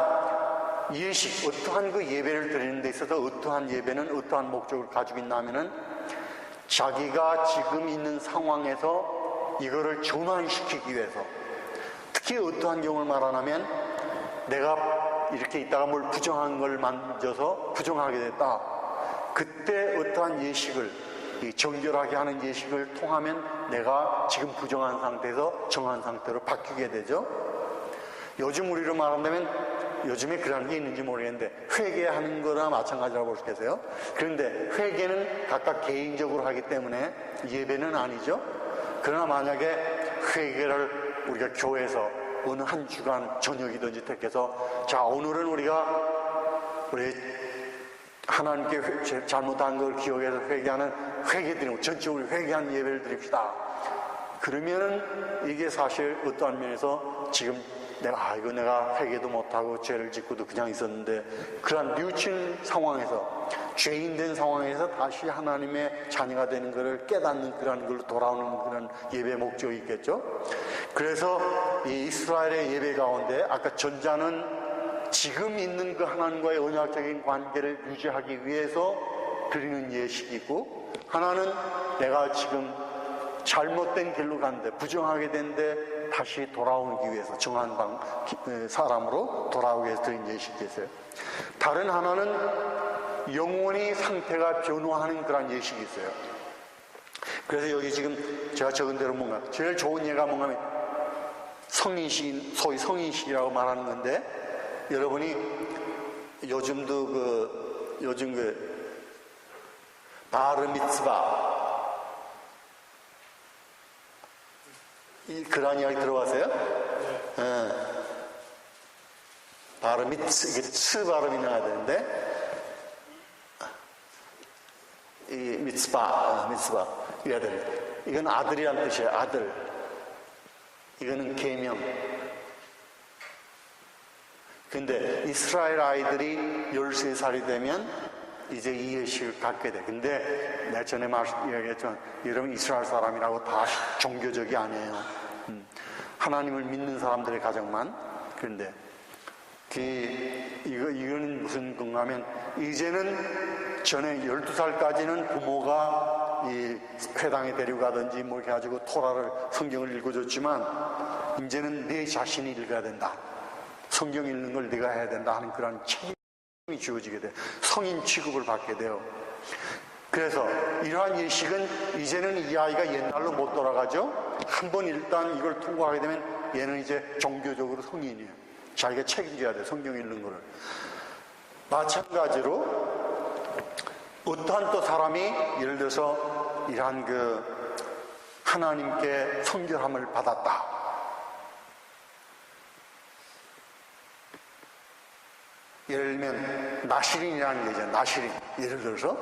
예식, 어떠한 그 예배를 드리는 데 있어서 어떠한 예배는 어떠한 목적을 가지고 있나 하면은 자기가 지금 있는 상황에서 이거를 전환시키기 위해서, 특히 어떠한 경우를 말하냐면 내가 이렇게 있다가 뭘 부정한 걸 만져서 부정하게 됐다. 그때 어떠한 예식을, 정결하게 하는 예식을 통하면 내가 지금 부정한 상태에서 정한 상태로 바뀌게 되죠. 요즘 우리로 말한다면 요즘에 그런 게 있는지 모르겠는데 회개하는 거나 마찬가지라고 볼 수 있겠어요. 그런데 회개는 각각 개인적으로 하기 때문에 예배는 아니죠. 그러나 만약에 회개를 우리가 교회에서 어느 한 주간 저녁이든지 택해서 자, 오늘은 우리 하나님께 잘못한 걸 기억해서 회개하는 회개드리고 전적으로 회개한 예배를 드립시다. 그러면은 이게 사실 어떠한 면에서 지금 내가 회개도 못하고 죄를 짓고도 그냥 있었는데 그러한 뉘우친 상황에서 죄인된 상황에서 다시 하나님의 자녀가 되는 것을 깨닫는 그런 걸로 돌아오는 그런 예배 목적이 있겠죠. 그래서 이 이스라엘의 예배 가운데 아까 전자는 지금 있는 그 하나님과의 언약적인 관계를 유지하기 위해서 드리는 예식이고, 하나는 내가 지금 잘못된 길로 갔는데 부정하게 된데 다시 돌아오기 위해서 정한 사람으로 돌아오기 위해서 드린 예식이 있어요. 다른 하나는 영원히 상태가 변화하는 그런 예식이 있어요. 그래서 여기 지금 제가 적은 대로 뭔가 제일 좋은 예가 뭔가 하면 성인식, 소위 성인식이라고 말하는 건데, 여러분이 요즘도 요즘 바르미츠바 그런 이야기 들어봤어요? 네. 바르미츠, 이게 츠 발음이 나야 되는데, 이 미츠바, 이래야 되는데, 이건 아들이란 뜻이에요, 아들. 이거는 계명. 근데 이스라엘 아이들이 13살이 되면 이제 이 예식을 갖게 돼. 근데 내가 전에 이야기했지만 여러분 이스라엘 사람이라고 다 종교적이 아니에요. 하나님을 믿는 사람들의 가정만. 그런데 이거는 무슨 건가 하면, 이제는 전에 12살까지는 부모가 이 회당에 데려가든지 뭐 이렇게 가지고 토라를, 성경을 읽어줬지만 이제는 내 자신이 읽어야 된다. 성경 읽는 걸 네가 해야 된다 하는 그런 책임이 주어지게 돼. 성인 취급을 받게 돼요. 그래서 이러한 예식은 이제는 이 아이가 옛날로 못 돌아가죠. 한번 일단 이걸 통과하게 되면 얘는 이제 종교적으로 성인이에요. 자기가 책임져야 돼, 성경 읽는 거를. 마찬가지로 어떠한 또 사람이 예를 들어서 이러한 하나님께 성결함을 받았다. 예를 들면 나시린이라는 게 있잖아요. 나시린. 예를 들어서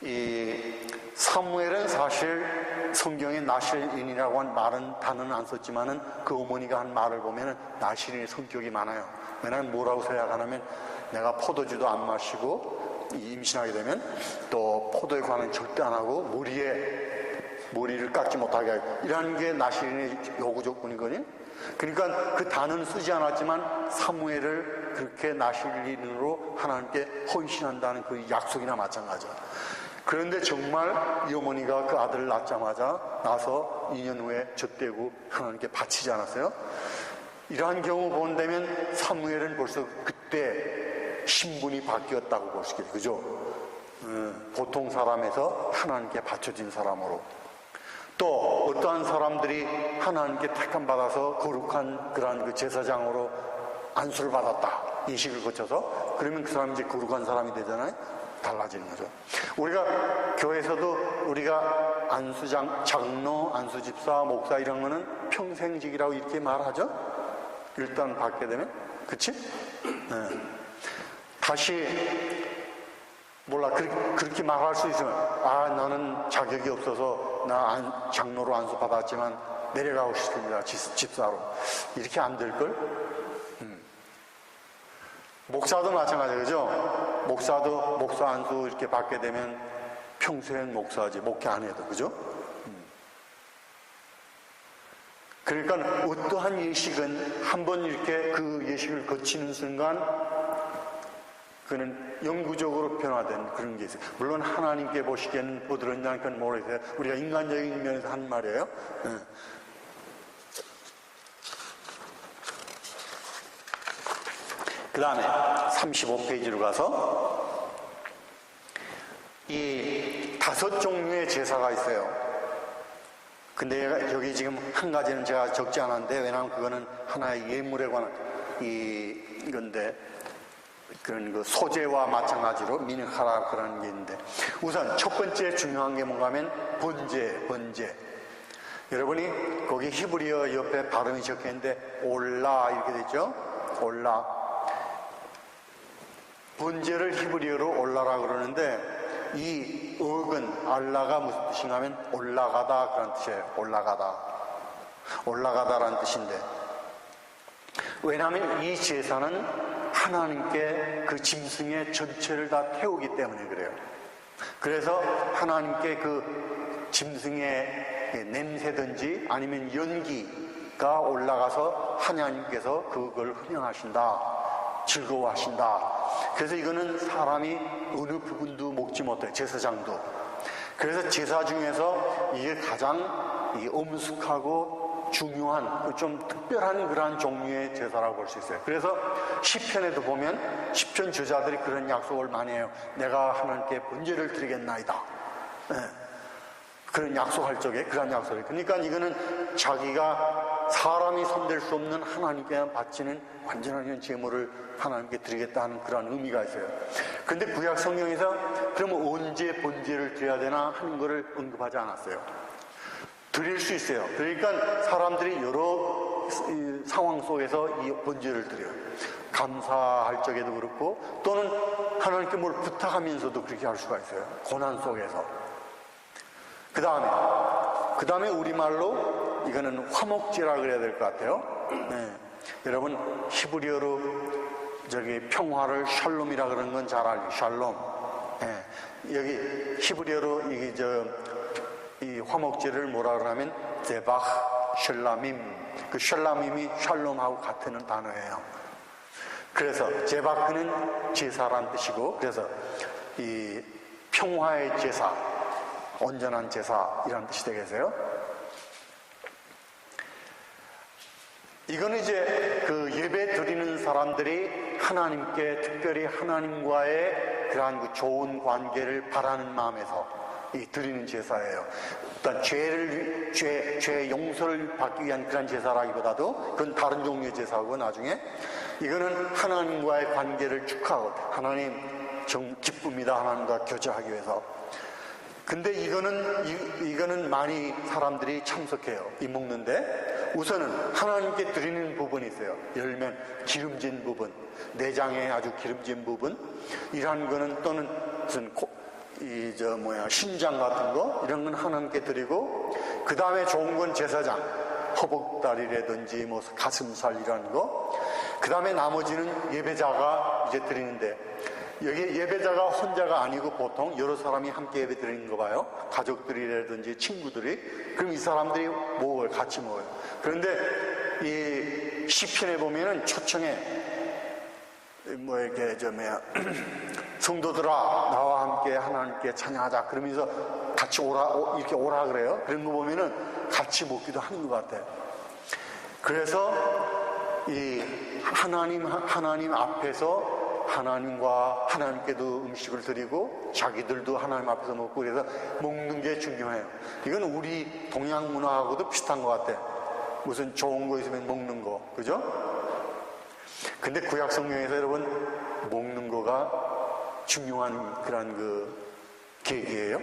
이 사무엘은 사실 성경에 나시린이라고 한 단어는 안 썼지만은 그 어머니가 한 말을 보면은 나시린의 성격이 많아요. 왜냐하면 뭐라고 생각하냐면, 내가 포도주도 안 마시고 임신하게 되면 또 포도에 관한 절대 안 하고 머리를 깎지 못하게 하고, 이라는 게 나시린의 요구 조건이거든요. 그러니까 그 단어는 쓰지 않았지만 사무엘을 그렇게 나시린으로 하나님께 헌신한다는 그 약속이나 마찬가지야. 그런데 정말 이 어머니가 그 아들을 낳아서 2년 후에 젖대고 하나님께 바치지 않았어요? 이러한 경우 본다면 사무엘은 벌써 그때 신분이 바뀌었다고 볼 수 있겠죠. 그죠? 보통 사람에서 하나님께 바쳐진 사람으로. 또 어떠한 사람들이 하나님께 택함 받아서 거룩한 그러한 제사장으로 안수를 받았다. 예식을 거쳐서. 그러면 그 사람이 이제 거룩한 사람이 되잖아요. 달라지는 거죠. 우리가 교회에서도 우리가 안수장, 장로, 안수집사, 목사 이런 거는 평생직이라고 이렇게 말하죠. 일단 받게 되면. 그치? 네. 다시 몰라, 그렇게 말할 수 있으면, 나는 자격이 없어서 나 장로로 안수 받았지만 내려가고 싶습니다, 집사로. 이렇게 안 될걸? 목사도 마찬가지죠, 그죠? 목사도 목사 안수 이렇게 받게 되면 평생 목사지, 목회 안 해도, 그죠? 그러니까 어떠한 예식은 한번 이렇게 그 예식을 거치는 순간 그는 영구적으로 변화된 그런 게 있어요. 물론 하나님께 보시기에는 어떠냐는 건 모르겠어요. 우리가 인간적인 면에서 한 말이에요. 그 다음에 35페이지로 가서 이 5종류의 제사가 있어요. 근데 여기 지금 한 가지는 제가 적지 않았는데, 왜냐하면 그거는 하나의 예물에 관한 이건데, 그런 소재와 마찬가지로 미니카라 그런 게 있는데, 우선 첫 번째 중요한 게 뭔가 하면 번제. 여러분이 거기 히브리어 옆에 발음이 적혀 있는데 올라 이렇게 됐죠? 올라. 번제를 히브리어로 올라라 그러는데 이 어근 알라가 무슨 뜻인가 하면 올라가다 그런 뜻이에요. 올라가다. 올라가다라는 뜻인데, 왜냐하면 이 제사는 하나님께 그 짐승의 전체를 다 태우기 때문에 그래요. 그래서 하나님께 그 짐승의 냄새든지 아니면 연기가 올라가서 하나님께서 그걸 흥행하신다, 즐거워하신다. 그래서 이거는 사람이 어느 부분도 먹지 못해요. 제사장도. 그래서 제사 중에서 이게 가장 엄숙하고 중요한 좀 특별한 그러한 종류의 제사라고 볼 수 있어요. 그래서 시편에도 보면 시편 저자들이 그런 약속을 많이 해요. 내가 하나님께 번제를 드리겠나이다. 네. 그런 약속할 적에 그런 약속을. 그러니까 이거는 자기가 사람이 손댈 수 없는 하나님께 바치는 완전한 제물을 하나님께 드리겠다는 그런 의미가 있어요. 그런데 구약 성경에서 그러면 언제 번제를 드려야 되나 하는 것을 언급하지 않았어요. 드릴 수 있어요. 그러니까 사람들이 여러 상황 속에서 이 번제를 드려요. 감사할 적에도 그렇고 또는 하나님께 뭘 부탁하면서도 그렇게 할 수가 있어요. 고난 속에서. 그 다음에 우리말로 이거는 화목제라 그래야 될 것 같아요. 네. 여러분 히브리어로 저기 평화를 샬롬이라 그러는 건 잘 알죠. 샬롬. 네. 여기 히브리어로 이 화목제를 뭐라 그러냐면 제바흐 샬라밈. 그 샬라밈이 샬롬하고 같은 단어예요. 그래서 제바흐는 제사란 뜻이고, 그래서 이 평화의 제사, 온전한 제사 이런 뜻이 되겠어요. 이거는 이제 그 예배 드리는 사람들이 하나님께 특별히 하나님과의 그러한 그 좋은 관계를 바라는 마음에서 드리는 제사예요. 일단 죄 용서를 받기 위한 그런 제사라기보다도 그건 다른 종류의 제사고, 나중에 이거는 하나님과의 관계를 축하하고 하나님 정 기쁩니다. 하나님과 교제하기 위해서. 근데 이거는 많이 사람들이 참석해요. 이 먹는데 우선은 하나님께 드리는 부분이 있어요. 예를 들면 기름진 부분, 내장에 아주 기름진 부분, 이런 거는 또는 무슨 신장 같은 거 이런 건 하나님께 드리고, 그 다음에 좋은 건 제사장, 허벅다리라든지 뭐 가슴살 이런 거, 그 다음에 나머지는 예배자가 이제 드리는데, 여기 예배자가 혼자가 아니고 보통 여러 사람이 함께 예배 드리는 거 봐요. 가족들이라든지 친구들이. 그럼 이 사람들이 먹어요. 같이 먹어요. 그런데 이 시편에 보면은 초청에 성도들아 나와 함께 하나님께 찬양하자 그러면서 같이 이렇게 오라 그래요. 그런 거 보면은 같이 먹기도 하는 것 같아요. 그래서 이 하나님 앞에서 하나님과 하나님께도 음식을 드리고 자기들도 하나님 앞에서 먹고, 그래서 먹는 게 중요해요. 이건 우리 동양 문화하고도 비슷한 것 같아. 무슨 좋은 거 있으면 먹는 거, 그죠? 근데 구약 성경에서 여러분 먹는 거가 중요한 그런 그 계기예요.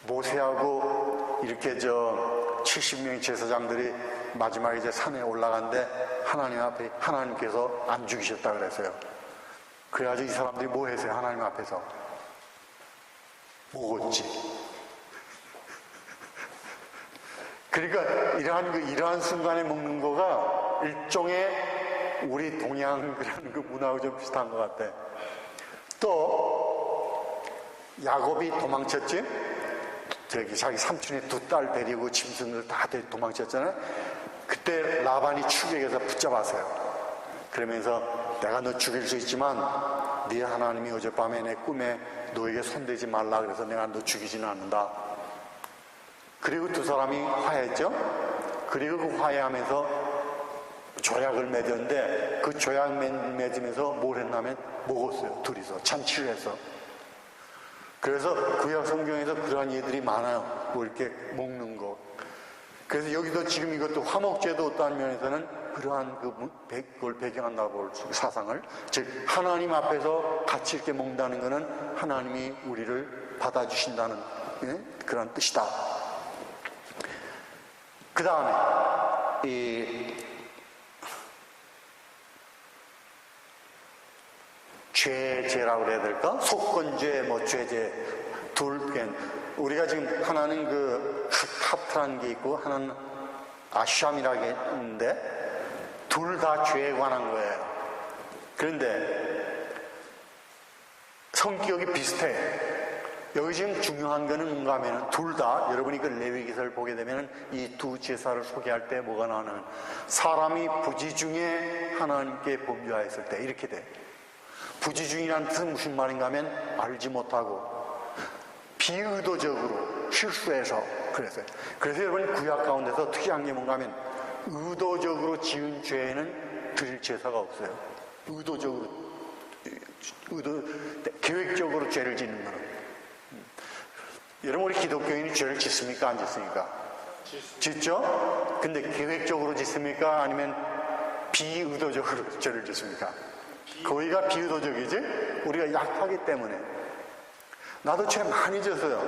모세하고 이렇게 70명의 제사장들이 마지막에 이제 산에 올라갔는데 하나님 앞에 하나님께서 안 죽이셨다 그랬어요. 그래가지고 이 사람들이 뭐 했어요? 하나님 앞에서 먹었지. 그러니까 이러한 순간에 먹는 거가 일종의 우리 동양 그런 그 문화하고 좀 비슷한 것 같아. 또 야곱이 도망쳤지. 자기 삼촌의 2딸 데리고 짐승을 다 데리고 도망쳤잖아요. 그때 라반이 추격해서 붙잡았어요. 그러면서 내가 너 죽일 수 있지만 네 하나님이 어젯밤에 내 꿈에 너에게 손대지 말라 그래서 내가 너 죽이지는 않는다. 그리고 두 사람이 화해했죠. 그리고 그 화해하면서 조약을 맺었는데 그 조약 맺으면서 뭘 했냐면 먹었어요. 둘이서 잔치를 했어. 그래서 구약 성경에서 그러한 예들이 많아요. 뭐 이렇게 먹는 거. 그래서 여기도 지금 이것도 화목제도 어떠한 면에서는 그러한 그걸 배경한다고 볼 수, 사상을. 즉, 하나님 앞에서 같이 이렇게 먹는다는 것은 하나님이 우리를 받아주신다는 그런 뜻이다. 그 다음에 이 죄라고 그래야 될까? 속건죄, 뭐 죄죄 우리가 지금 하나는 그 하트라는 게 있고 하나는 아샴이라는 게 있는데 둘 다 죄에 관한 거예요. 그런데 성격이 비슷해. 여기 지금 중요한 거는 뭔가 하면 둘 다 여러분이 그 레위기서를 보게 되면 이 두 제사를 소개할 때 뭐가 나오냐면 사람이 부지 중에 하나님께 범죄하였을 때 이렇게 돼. 부지 중이라는 뜻은 무슨 말인가 하면 알지 못하고 비의도적으로 실수해서 그랬어요. 그래서 여러분 구약 가운데서 특이한 게 뭔가 하면 의도적으로 지은 죄에는 드릴 제사가 없어요. 계획적으로 죄를 짓는 거는. 여러분 우리 기독교인이 죄를 짓습니까? 안 짓습니까? 짓죠? 근데 계획적으로 짓습니까? 아니면 비의도적으로 죄를 짓습니까? 거의가 비의도적이지? 우리가 약하기 때문에. 나도 죄 많이 졌어요.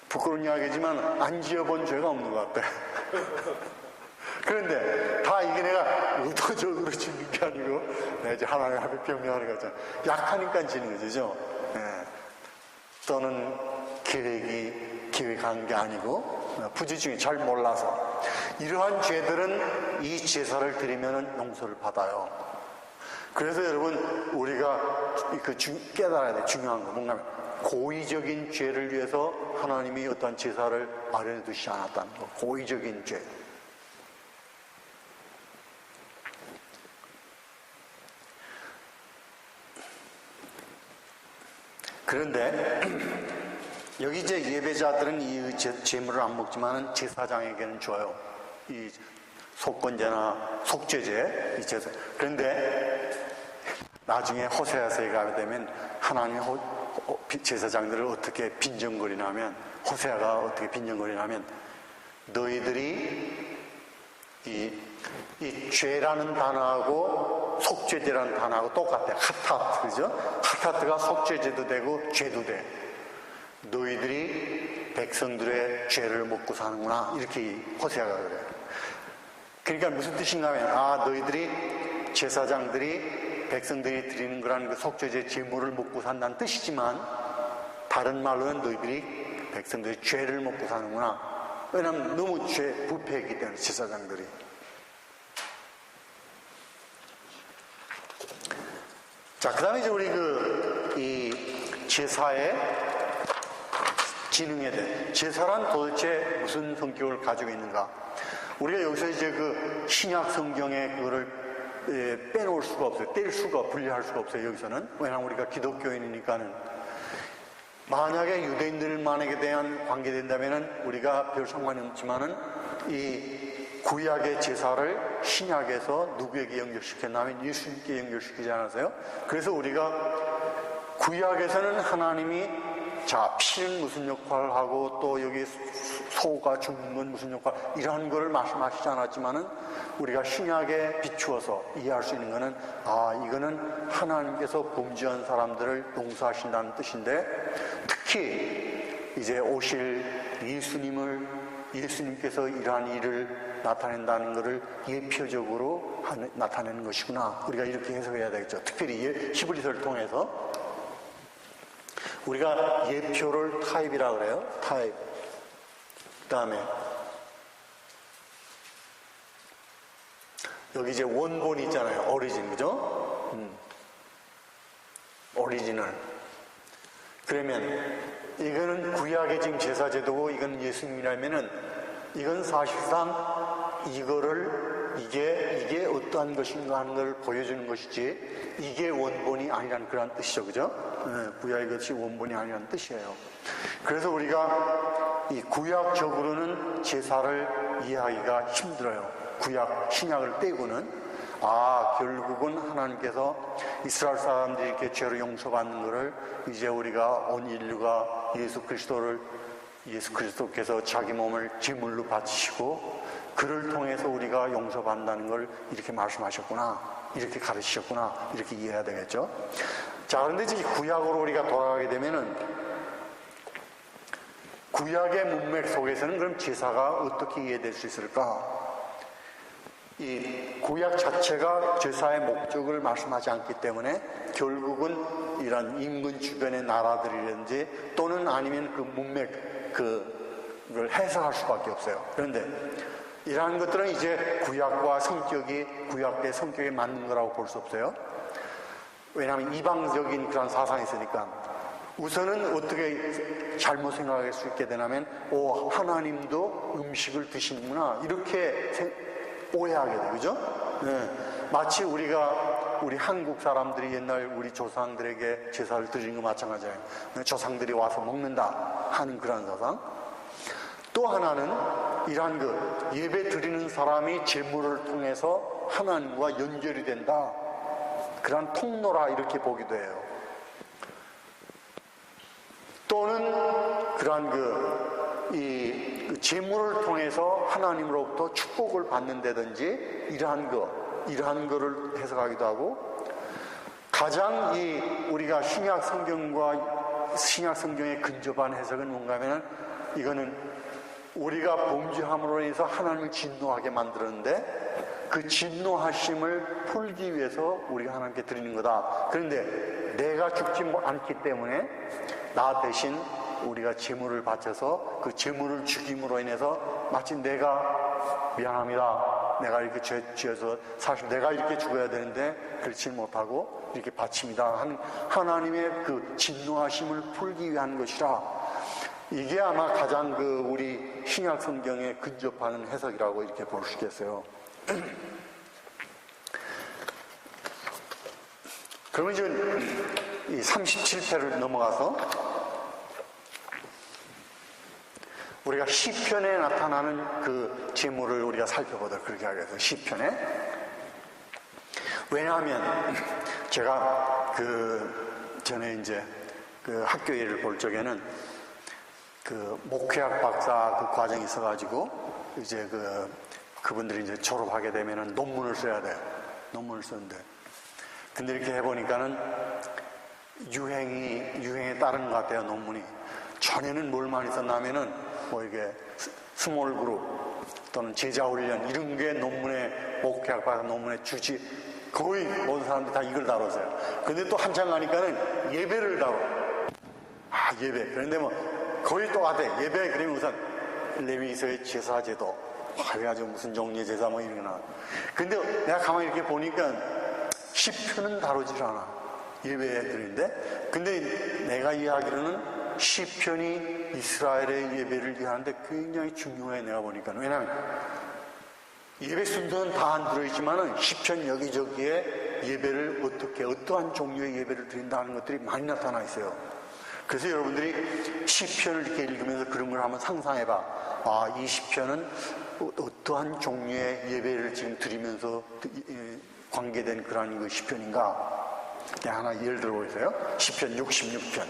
부끄러운 이야기지만 안 지어본 죄가 없는 것 같아. 그런데 다 이게 내가 의도적으로 짓는 게 아니고 내가 이제 하나님 앞에 변명하는 거잖아. 약하니까 지는 거죠. 네. 또는 계획한 게 아니고 부지중에 잘 몰라서 이러한 죄들은 이 제사를 드리면 용서를 받아요. 그래서 여러분 우리가 깨달아야 돼. 중요한 거 뭔가 하면 고의적인 죄를 위해서 하나님이 어떤 제사를 마련해 두시지 않았다는 거. 고의적인 죄. 그런데 여기 이제 예배자들은 이 제물을 안 먹지만은 제사장에게는 줘요. 이 속건제나 속죄제, 이 제사. 그런데 나중에 호세아서에 가게 되면 하나님이 제사장들을 어떻게 빈정거리냐면 호세아가 어떻게 빈정거리냐면 너희들이 이 죄라는 단어하고 속죄제라는 단어하고 똑같아. 하타트, 그죠? 하타트가 속죄제도 되고 죄도 돼. 너희들이 백성들의 죄를 먹고 사는구나. 이렇게 호세아가 그래. 그러니까 무슨 뜻인가 하면 너희들이 제사장들이 백성들이 드리는 거라는 그 속죄제 제물을 먹고 산다는 뜻이지만 다른 말로는 너희들이 백성들의 죄를 먹고 사는구나. 왜냐하면 너무 부패했기 때문에 제사장들이. 자, 그 다음에 이제 우리 이 제사의 기능에 대해 제사란 도대체 무슨 성격을 가지고 있는가? 우리가 여기서 이제 그 신약 성경에 그거를 빼놓을 수가 없어요. 뗄 수가, 분리할 수가 없어요. 여기서는. 왜냐하면 우리가 기독교인이니까는. 만약에 유대인들만에게 대한 관계된다면은 우리가 별 상관이 없지만은 이 구약의 제사를 신약에서 누구에게 연결시켰냐면 예수님께 연결시키지 않았어요? 그래서 우리가 구약에서는 하나님이 피는 무슨 역할을 하고 또 여기 소가 죽는 건 무슨 역할, 이러한 거를 말씀하시지 않았지만은 우리가 신약에 비추어서 이해할 수 있는 거는 이거는 하나님께서 범죄한 사람들을 용서하신다는 뜻인데 특히 이제 오실 예수님께서 이러한 일을 나타낸다는 것을 예표적으로 나타내는 것이구나. 우리가 이렇게 해석해야 되겠죠. 특별히 히브리서를 통해서 우리가 예표를 타입이라고 그래요. 타입. 그 다음에 여기 이제 원본이 있잖아요. 오리진, 그죠? 오리지널. 그러면 이거는 구약의 지금 제사제도고 이건 예수님이라면은 이건 사실상 이게 어떠한 것인가 하는 걸 보여주는 것이지 이게 원본이 아니라는 그런 뜻이죠. 그죠? 구약의 것이 원본이 아니라는 뜻이에요. 그래서 우리가 이 구약적으로는 제사를 이해하기가 힘들어요. 신약을 떼고는 결국은 하나님께서 이스라엘 사람들이 이렇게 죄로 용서받는 것을 이제 우리가 온 인류가 예수 그리스도께서 자기 몸을 제물로 바치시고 그를 통해서 우리가 용서받는다는 걸 이렇게 말씀하셨구나, 이렇게 가르치셨구나, 이렇게 이해해야 되겠죠. 자, 그런데 이제 구약으로 우리가 돌아가게 되면은 구약의 문맥 속에서는 그럼 제사가 어떻게 이해될 수 있을까? 이 구약 자체가 제사의 목적을 말씀하지 않기 때문에 결국은 이런 인근 주변의 나라들이든지 또는 아니면 그 문맥 그걸 해석할 수밖에 없어요. 그런데 이러한 것들은 이제 구약의 성격에 맞는 거라고 볼 수 없어요. 왜냐하면 이방적인 그런 사상이 있으니까. 우선은 어떻게 잘못 생각할 수 있게 되냐면, 하나님도 음식을 드시는구나, 이렇게 오해하게 돼요. 그죠? 네. 마치 우리 한국 사람들이 옛날 우리 조상들에게 제사를 드리는 거 마찬가지예요. 조상들이 와서 먹는다 하는 그런 사상. 또 하나는 이러한 예배 드리는 사람이 제물을 통해서 하나님과 연결이 된다, 그런 통로라 이렇게 보기도 해요. 또는 그러한 이 제물을 통해서 하나님으로부터 축복을 받는다든지 이러한 거를 해석하기도 하고, 가장 우리가 신약 성경에 근접한 해석은 뭔가 하면은, 이거는 우리가 범죄함으로 인해서 하나님을 진노하게 만들었는데 그 진노하심을 풀기 위해서 우리가 하나님께 드리는 거다. 그런데 내가 죽지 않기 때문에 나 대신 우리가 제물을 바쳐서 그 제물을 죽임으로 인해서 마치 내가 미안합니다, 내가 이렇게 죄 지어서 사실 내가 이렇게 죽어야 되는데 그렇지 못하고 이렇게 바칩니다 하는 하나님의 그 진노하심을 풀기 위한 것이라, 이게 아마 가장 우리 신약 성경에 근접하는 해석이라고 이렇게 볼 수 있겠어요. 그러면 지금 이 37편을 넘어가서 우리가 시편에 나타나는 그 제물을 우리가 살펴보도록 그렇게 하겠어요. 시편에. 왜냐하면 제가 전에 이제 학교 일을 볼 적에는 목회학 박사 과정이 있어가지고 이제 그분들이 이제 졸업하게 되면은 논문을 써야 돼요. 논문을 쓰는데. 근데 이렇게 해보니까는 유행에 따른 것 같아요, 논문이. 전에는 뭘 많이 썼냐면은 이게 스몰 그룹 또는 제자훈련 이런 게 목회학 박사 논문의 주지, 거의 모든 사람들이 다 이걸 다뤘어요. 근데 또 한참 가니까는 예배를 다뤄. 예배. 그런데 거의 똑같아. 예배, 그러면 우선 레위기서의 제사제도, 그래가지고 무슨 종류의 제사 이런 거 나와. 근데 내가 가만히 이렇게 보니까 시편은 다루질 않아. 예배들인데. 근데 내가 이야기로는 시편이 이스라엘의 예배를 위하는데 굉장히 중요해, 내가 보니까. 왜냐하면 예배 순서는 다 안 들어있지만은 시편 여기저기에 예배를 어떠한 종류의 예배를 드린다는 것들이 많이 나타나 있어요. 그래서 여러분들이 시편을 이렇게 읽으면서 그런 걸 한번 상상해봐. 이 시편은 어떠한 종류의 예배를 지금 드리면서 관계된 그런 시편인가? 내가 하나 예를 들어보겠어요. 시편 66편.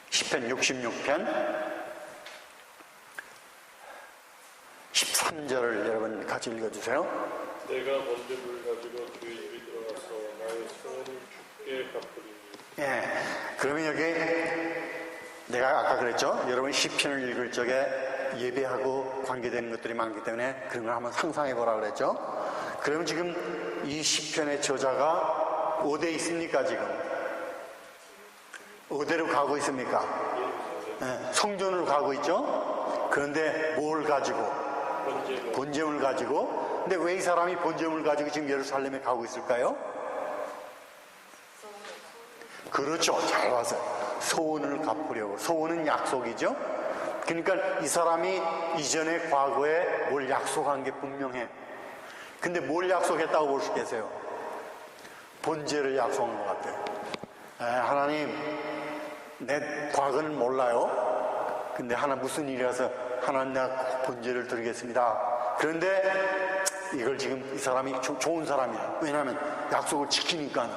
시편 66편 13절을 여러분 같이 읽어주세요. 내가 번제물을 가지고 주의 집에 들어가서 나의 소원을 주께 갚으리니. 예, 그러면 여기 내가 아까 그랬죠? 여러분 시편을 읽을 적에 예배하고 관계되는 것들이 많기 때문에 그런 걸 한번 상상해 보라 그랬죠? 그러면 지금 이 시편의 저자가 어디에 있습니까? 지금 어디로 가고 있습니까? 성전으로 가고 있죠? 그런데 뭘 가지고? 번제물 가지고. 근데 왜 이 사람이 번제물 가지고 지금 예루살렘에 가고 있을까요? 그렇죠. 잘 봤어요. 소원을 갚으려고. 소원은 약속이죠? 그러니까 이 사람이 이전에 과거에 뭘 약속한 게 분명해. 근데 뭘 약속했다고 볼 수 있겠어요? 번제를 약속한 것 같아요. 하나님, 내 과거는 몰라요. 근데 무슨 일이라서 하나님 내가 번제를 드리겠습니다. 그런데 이걸 지금 이 사람이 좋은 사람이야. 왜냐하면 약속을 지키니까.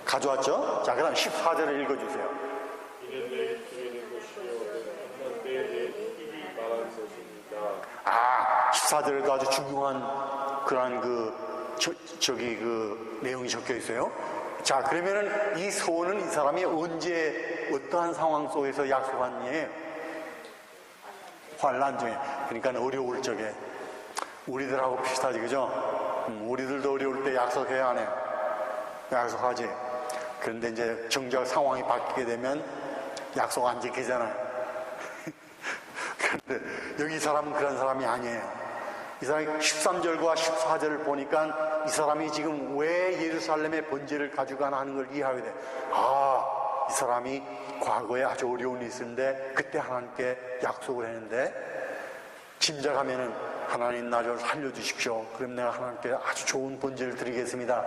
가져왔죠? 자, 그 다음 14절을 읽어주세요. 이는 내 입술이 된 것이요 한만 내 입이 말한 것입니다. 14절에도 아주 중요한 그러한 그 내용이 적혀 있어요. 자, 그러면은 이 소원은 이 사람이 언제 어떠한 상황 속에서 약속한 예요? 환난 중에. 그러니까 어려울 적에. 우리들하고 비슷하지, 그죠? 우리들도 어려울 때 약속해야 안 해요? 약속하지. 그런데 이제 정작 상황이 바뀌게 되면 약속 안 지키잖아요. 그런데 여기 이 사람은 그런 사람이 아니에요. 이 사람이 13절과 14절을 보니까 이 사람이 지금 왜 예루살렘의 번제를 가져가나 하는 걸 이해하게 돼. 이 사람이 과거에 아주 어려운 일이 있었는데 그때 하나님께 약속을 했는데 짐작하면은 하나님 나 좀 살려주십시오. 그럼 내가 하나님께 아주 좋은 번제를 드리겠습니다.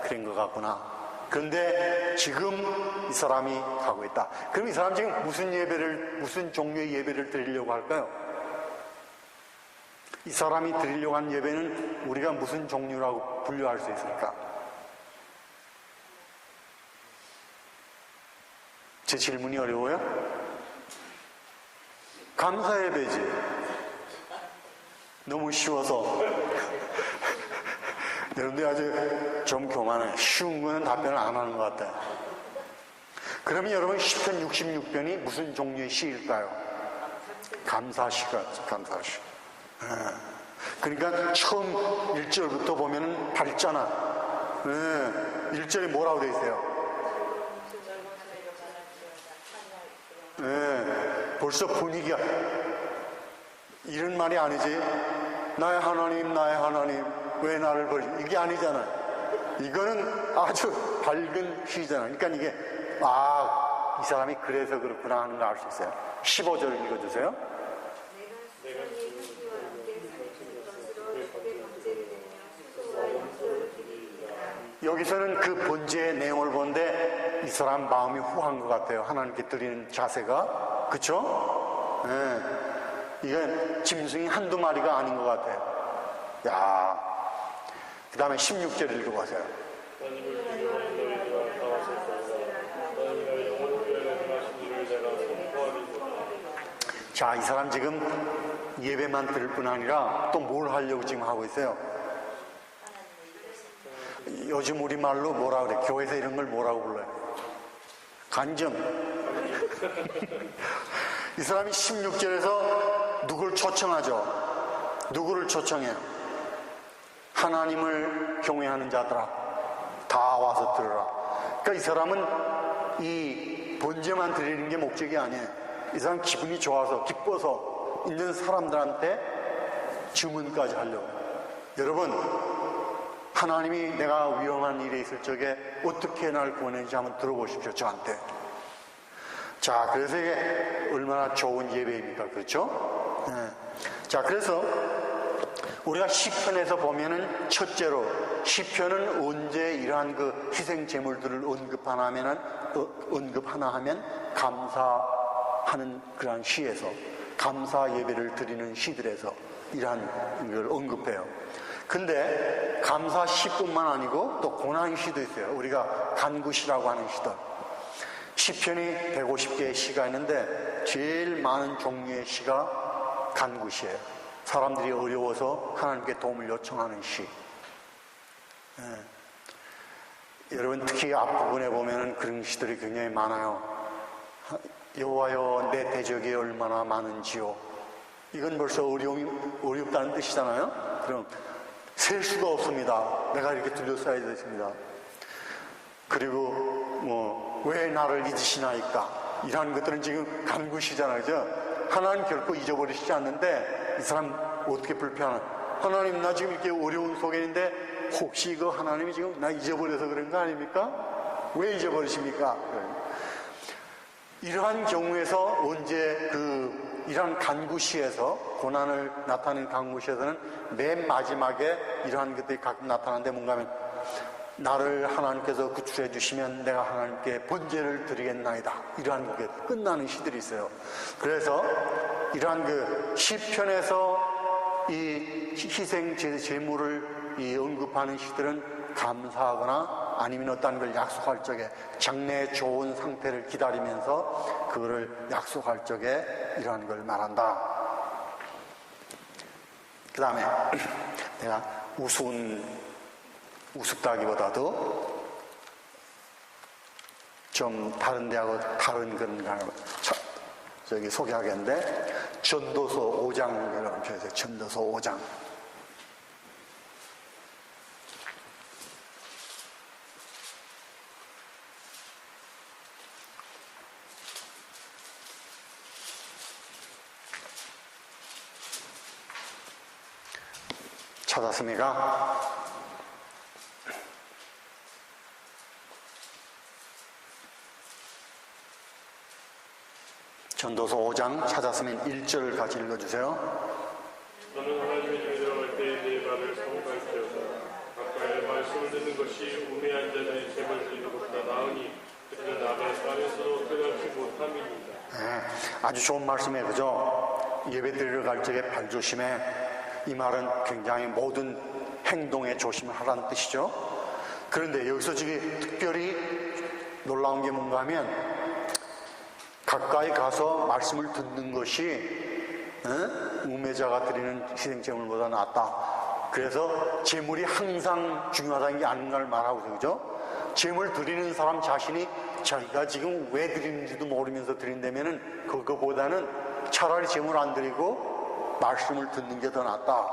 그런 것 같구나. 그런데 지금 이 사람이 하고 있다. 그럼 이 사람 지금 무슨 종류의 예배를 드리려고 할까요? 이 사람이 드리려고 한 예배는 우리가 무슨 종류라고 분류할 수 있을까? 제 질문이 어려워요? 감사 예배지. 너무 쉬워서. 여러분들 아주 좀 교만해. 쉬운 거는 답변을 안 하는 것 같아요. 그러면 여러분 시편 66편이 무슨 종류의 시일까요? 감사시가 감사시. 그러니까 처음 1절부터 보면은 밝잖아. 1절에 뭐라고 돼 있어요? 벌써 분위기가 이런 말이 아니지. 나의 하나님 왜 나를 버리지? 이게 아니잖아. 이거는 아주 밝은 시잖아. 그러니까 이게 이 사람이 그래서 그렇구나 하는 걸 알 수 있어요. 15절 읽어주세요. 여기서는 그 번제의 내용을 보는데 이 사람 마음이 후한 것 같아요. 하나님께 드리는 자세가. 그쵸? 이건 짐승이 한두 마리가 아닌 것 같아요. 그 다음에 16절 읽어보세요. 자, 이 사람 지금 예배만 들을 뿐 아니라 또 뭘 하려고 지금 하고 있어요? 요즘 우리말로 뭐라 그래? 교회에서 이런 걸 뭐라고 불러요? 간증. 이 사람이 16절에서 누굴 초청하죠? 누구를 초청해요? 하나님을 경외하는 자들아, 다 와서 들으라. 그러니까 이 사람은 이 번제만 드리는 게 목적이 아니에요. 이 사람 기분이 좋아서 기뻐서 있는 사람들한테 주문까지 하려고. 여러분, 하나님이 내가 위험한 일에 있을 적에 어떻게 나를 구원했는지 한번 들어보십시오, 저한테. 자, 그래서 이게 얼마나 좋은 예배입니까? 그렇죠? 자, 그래서 우리가 시편에서 보면은 첫째로 시편은 언제 이러한 그 희생 제물들을 언급하나 하면 감사하는 그러한 시에서, 감사 예배를 드리는 시들에서 이러한 걸 언급해요. 근데 감사 시뿐만 아니고 또 고난 시도 있어요. 우리가 간구시라고 하는 시들. 시편이 150개의 시가 있는데 제일 많은 종류의 시가 간구시예요. 사람들이 어려워서 하나님께 도움을 요청하는 시. 여러분 특히 앞부분에 보면은 그런 시들이 굉장히 많아요. 여호와여 내 대적이 얼마나 많은지요. 이건 벌써 어렵다는 뜻이잖아요. 그럼 셀 수가 없습니다. 내가 이렇게 둘러싸여 있습니다. 그리고 왜 나를 잊으시나이까? 이런 것들은 지금 간구시잖아요. 그죠? 하나님 결코 잊어버리시지 않는데 이 사람 어떻게 불편한? 하나님 나 지금 이렇게 어려운 속에 있는데 혹시 그 하나님이 지금 나 잊어버려서 그런 거 아닙니까? 왜 잊어버리십니까? 이러한 경우에서 언제 이러한 간구시에서 고난을 나타내는 간구시에서는 맨 마지막에 이러한 것들이 가끔 나타나는데 뭔가 하면 나를 하나님께서 구출해 주시면 내가 하나님께 번제를 드리겠나이다. 이러한 게 끝나는 시들이 있어요. 그래서 이러한 그 시편에서 이 희생 제물을 이 언급하는 시들은 감사하거나 아니면 어떤 걸 약속할 적에 장래의 좋은 상태를 기다리면서 그거를 약속할 적에 이러한 걸 말한다. 그 다음에 내가 우습다기보다도 좀 다른 데하고 다른 건가 저기 소개하겠는데, 전도서 5장이라는 표현이 있어요. 전도서 5장. 찾았습니까? 전도서 5장 찾았으면 1절 같이 읽어주세요. 너는 하나님의 집에 들어갈 때에 내 말을 삼가할지어다. 가까이 말씀을 듣는 것이 우매한 자들의 재물 드리는 것보다 나으니 그들은 나를 산에서도 떠나지 못함이니이다. 네, 아주 좋은 말씀이에요. 그죠? 예배 드리러 갈 적에 발 조심해. 이 말은 굉장히 모든 행동에 조심하라는 뜻이죠. 그런데 여기서 지금 특별히 놀라운 게 뭔가 하면, 가까이 가서 말씀을 듣는 것이 우매자가 드리는 희생제물보다 낫다. 그래서 제물이 항상 중요하다는 게 아닌가를 말하고 있어요. 그죠? 제물 드리는 사람 자신이 자기가 지금 왜 드리는지도 모르면서 드린다면은 그거보다는 차라리 제물 안 드리고 말씀을 듣는 게 더 낫다.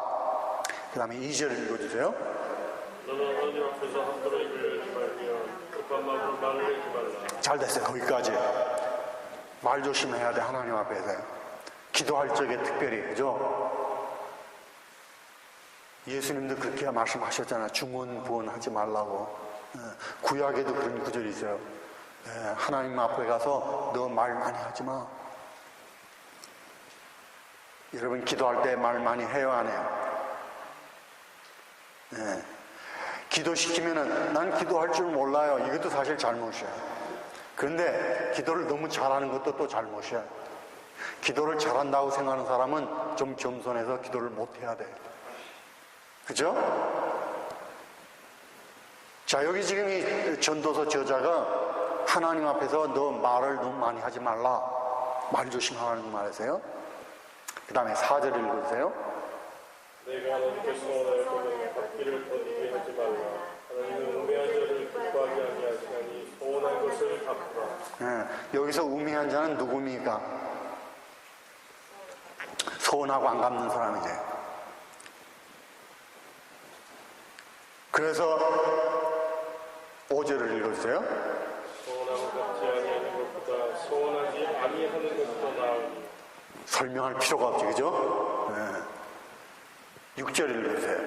그 다음에 2절 읽어주세요. 너는 하나님 앞에서 함부로 입을 열지 말며 급한 마음으로 말을 하지 말라. 잘 됐어요. 거기까지. 말 조심해야 돼. 하나님 앞에서. 기도할 적에 특별히. 그죠? 예수님도 그렇게 말씀하셨잖아요. 중언부언 하지 말라고. 구약에도 그런 구절이 있어요. 하나님 앞에 가서 너 말 많이 하지 마. 여러분 기도할 때 말 많이 해요, 안 해요? 기도시키면은 난 기도할 줄 몰라요. 이것도 사실 잘못이에요. 그런데 기도를 너무 잘하는 것도 또 잘못이에요. 기도를 잘한다고 생각하는 사람은 좀 겸손해서 기도를 못해야 돼요. 그죠? 자, 여기 지금 이 전도서 저자가 하나님 앞에서 너 말을 너무 많이 하지 말라. 말 조심하라는 말이세요. 그 다음에 4절 읽어주세요. 내가 하나님께 소원하여 거는 갚기를 더디게 하지 말라. 하나님은 우매한 자를 기뻐하지 아니하시나니 소원한 것을 갚으라. 여기서 우매한 자는 누굽니까? 소원하고 안 갚는 사람이지. 그래서 5절을 읽어주세요. 소원하고 갚지 아니하는 것보다 소원하지 아니하는 것이 더 나으니. 설명할 필요가 없지, 그죠? 6절 읽어주세요.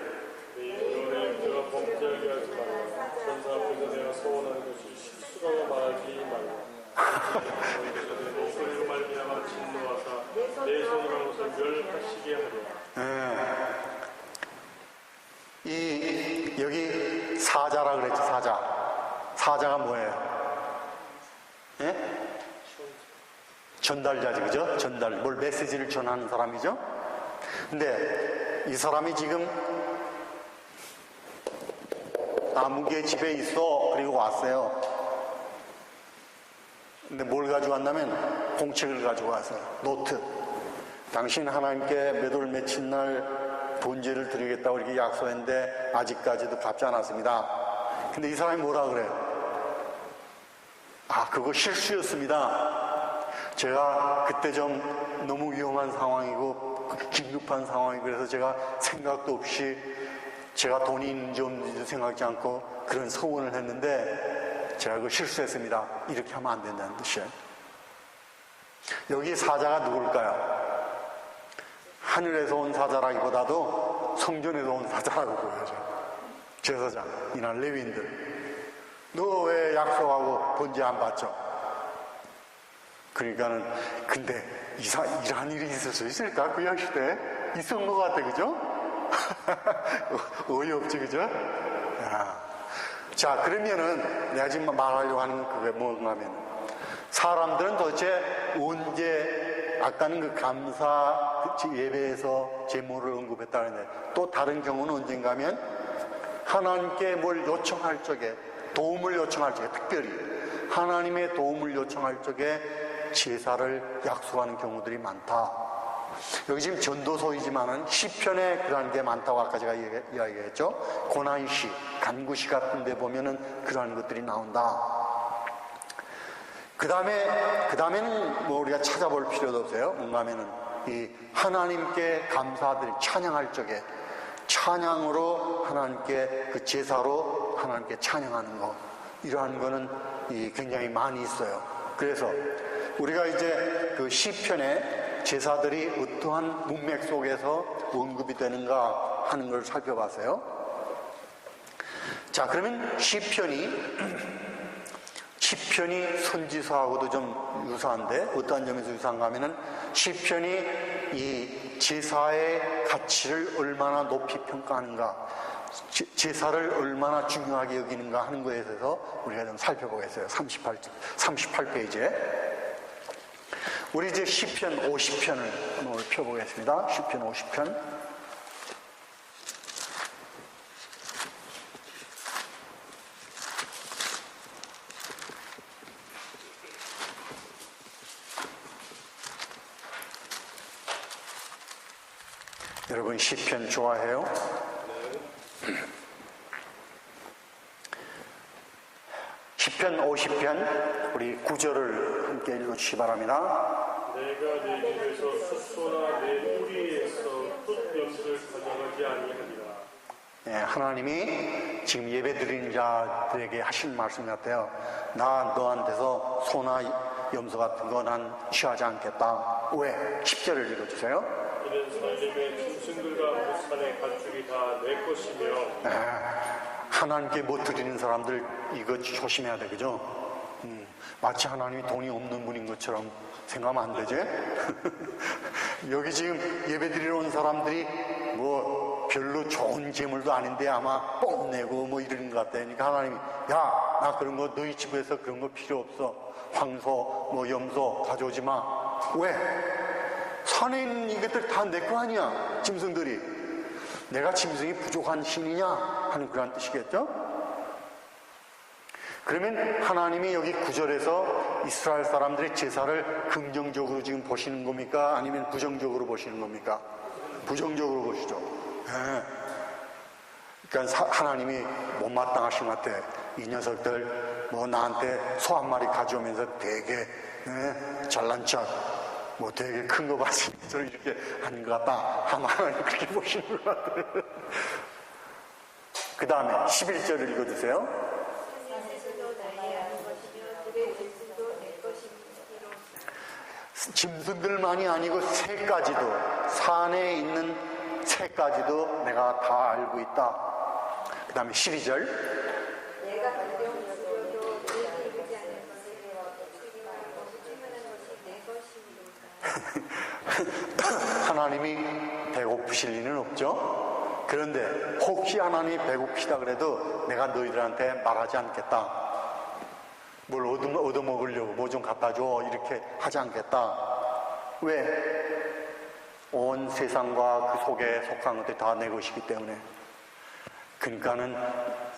너의 내가 범죄하게 하지 말라. 천사 앞에서 내가 소원하는 것이 실수라고 말하지 말라. 너희 소리로 말미암아 진노하사 내 손이라는 것을 멸하시게 하리라. 여기 사자라 그랬지, 사자. 사자가 뭐예요? 예? 전달자지, 그죠? 뭘 메시지를 전하는 사람이죠? 근데 이 사람이 지금 아무개 집에 있어. 그리고 왔어요. 근데 뭘 가지고 왔냐면 공책을 가지고 왔어요. 노트. 당신 하나님께 몇 월 며칠 날 번제를 드리겠다고 이렇게 약속했는데 아직까지도 갚지 않았습니다. 근데 이 사람이 뭐라 그래요? 그거 실수였습니다. 제가 그때 좀 너무 위험한 상황이고 긴급한 상황이고 그래서 제가 생각도 없이 제가 돈이 있는지 없는지도 생각지 않고 그런 서원을 했는데 제가 그거 실수했습니다. 이렇게 하면 안 된다는 뜻이에요. 여기 사자가 누굴까요? 하늘에서 온 사자라기보다도 성전에서 온 사자라고 보여져. 제사장, 이날 레위인들. 너 왜 약속하고 번제 안 받죠? 그러니까는 근데 이러한 일이 있을 수 있을까? 구약 시대에 있었던 것 같아, 그죠? 어이없지, 그죠? 자, 그러면은 내가 지금 말하려고 하는 건 그게 뭔가 하면 사람들은 도대체 언제 아까는 그 감사 예배에서 제물을 언급했다는데 또 다른 경우는 언젠가 하면 하나님께 뭘 요청할 적에 도움을 요청할 적에 특별히 하나님의 도움을 요청할 적에 제사를 약속하는 경우들이 많다. 여기 지금 전도서이지만은 시편에 그러한 게 많다고 아까 제가 이야기했죠. 고난시, 간구시 같은 데 보면은 그러한 것들이 나온다. 그 다음에는 뭐 우리가 찾아볼 필요도 없어요. 뭔가 하면은 이 하나님께 감사드리 찬양할 적에 찬양으로 하나님께 그 제사로 하나님께 찬양하는 거 이러한 거는 굉장히 많이 있어요. 그래서 우리가 이제 그 시편에 제사들이 어떠한 문맥 속에서 언급이 되는가 하는 걸 살펴봤어요. 자, 그러면 시편이 선지서하고도 좀 유사한데 어떠한 점에서 유사한가 하면은 시편이 이 제사의 가치를 얼마나 높이 평가하는가, 제사를 얼마나 중요하게 여기는가 하는 것에 대해서 우리가 좀 살펴보겠어요. 38페이지에 우리 이제 시편 50편을 한번 펴보겠습니다. 시편 50편. 여러분 시편 좋아해요? 시편 50편 우리 9절을 함께 읽어주시기 바랍니다. 내가 내 집에서 숫소나 내 우리에서 풋염소를 가져가지 아니하리라. 네, 하나님이 지금 예배 드리는 자들에게 하신 말씀 같아요. 나 너한테서 소나 염소 같은 거 난 취하지 않겠다. 왜? 10절을 읽어주세요. 이는 살림의 짐승들과 그 산의 가축이 다 내 것이며. 하나님께 뭐 드리는 사람들 이거 조심해야 돼, 그죠? 마치 하나님이 돈이 없는 분인 것처럼 생각하면 안 되지? 여기 지금 예배 드리러 온 사람들이 뭐 별로 좋은 재물도 아닌데 아마 뽐내고 뭐 이러는 것 같아. 그러니까 하나님이 야, 나 그런 거 너희 집에서 그런 거 필요 없어. 황소, 뭐 염소 가져오지 마. 왜? 산에 있는 이것들 다 내 거 아니야, 짐승들이. 내가 짐승이 부족한 신이냐 하는 그런 뜻이겠죠? 그러면 하나님이 여기 9절에서 이스라엘 사람들의 제사를 긍정적으로 지금 보시는 겁니까? 아니면 부정적으로 보시는 겁니까? 부정적으로 보시죠. 네. 그러니까 하나님이 못마땅하신 것 같아. 이 녀석들 뭐 나한테 소 한 마리 가져오면서 되게 잘난 척 뭐 되게 큰 거 봤으면서 이렇게 하는 것 같다. 하나님 그렇게 보시는 것 같아요. 그 다음에 11절을 읽어주세요. 짐승들만이 아니고 새까지도, 산에 있는 새까지도 내가 다 알고 있다. 그 다음에 12절. 하나님이 배고프실 리는 없죠. 그런데 혹시 하나님이 배고프시다 그래도 내가 너희들한테 말하지 않겠다. 뭘 얻어먹으려고 뭐 좀 갖다 줘 이렇게 하지 않겠다. 왜? 온 세상과 그 속에 속한 것들이 다 내 것이기 때문에. 그러니까는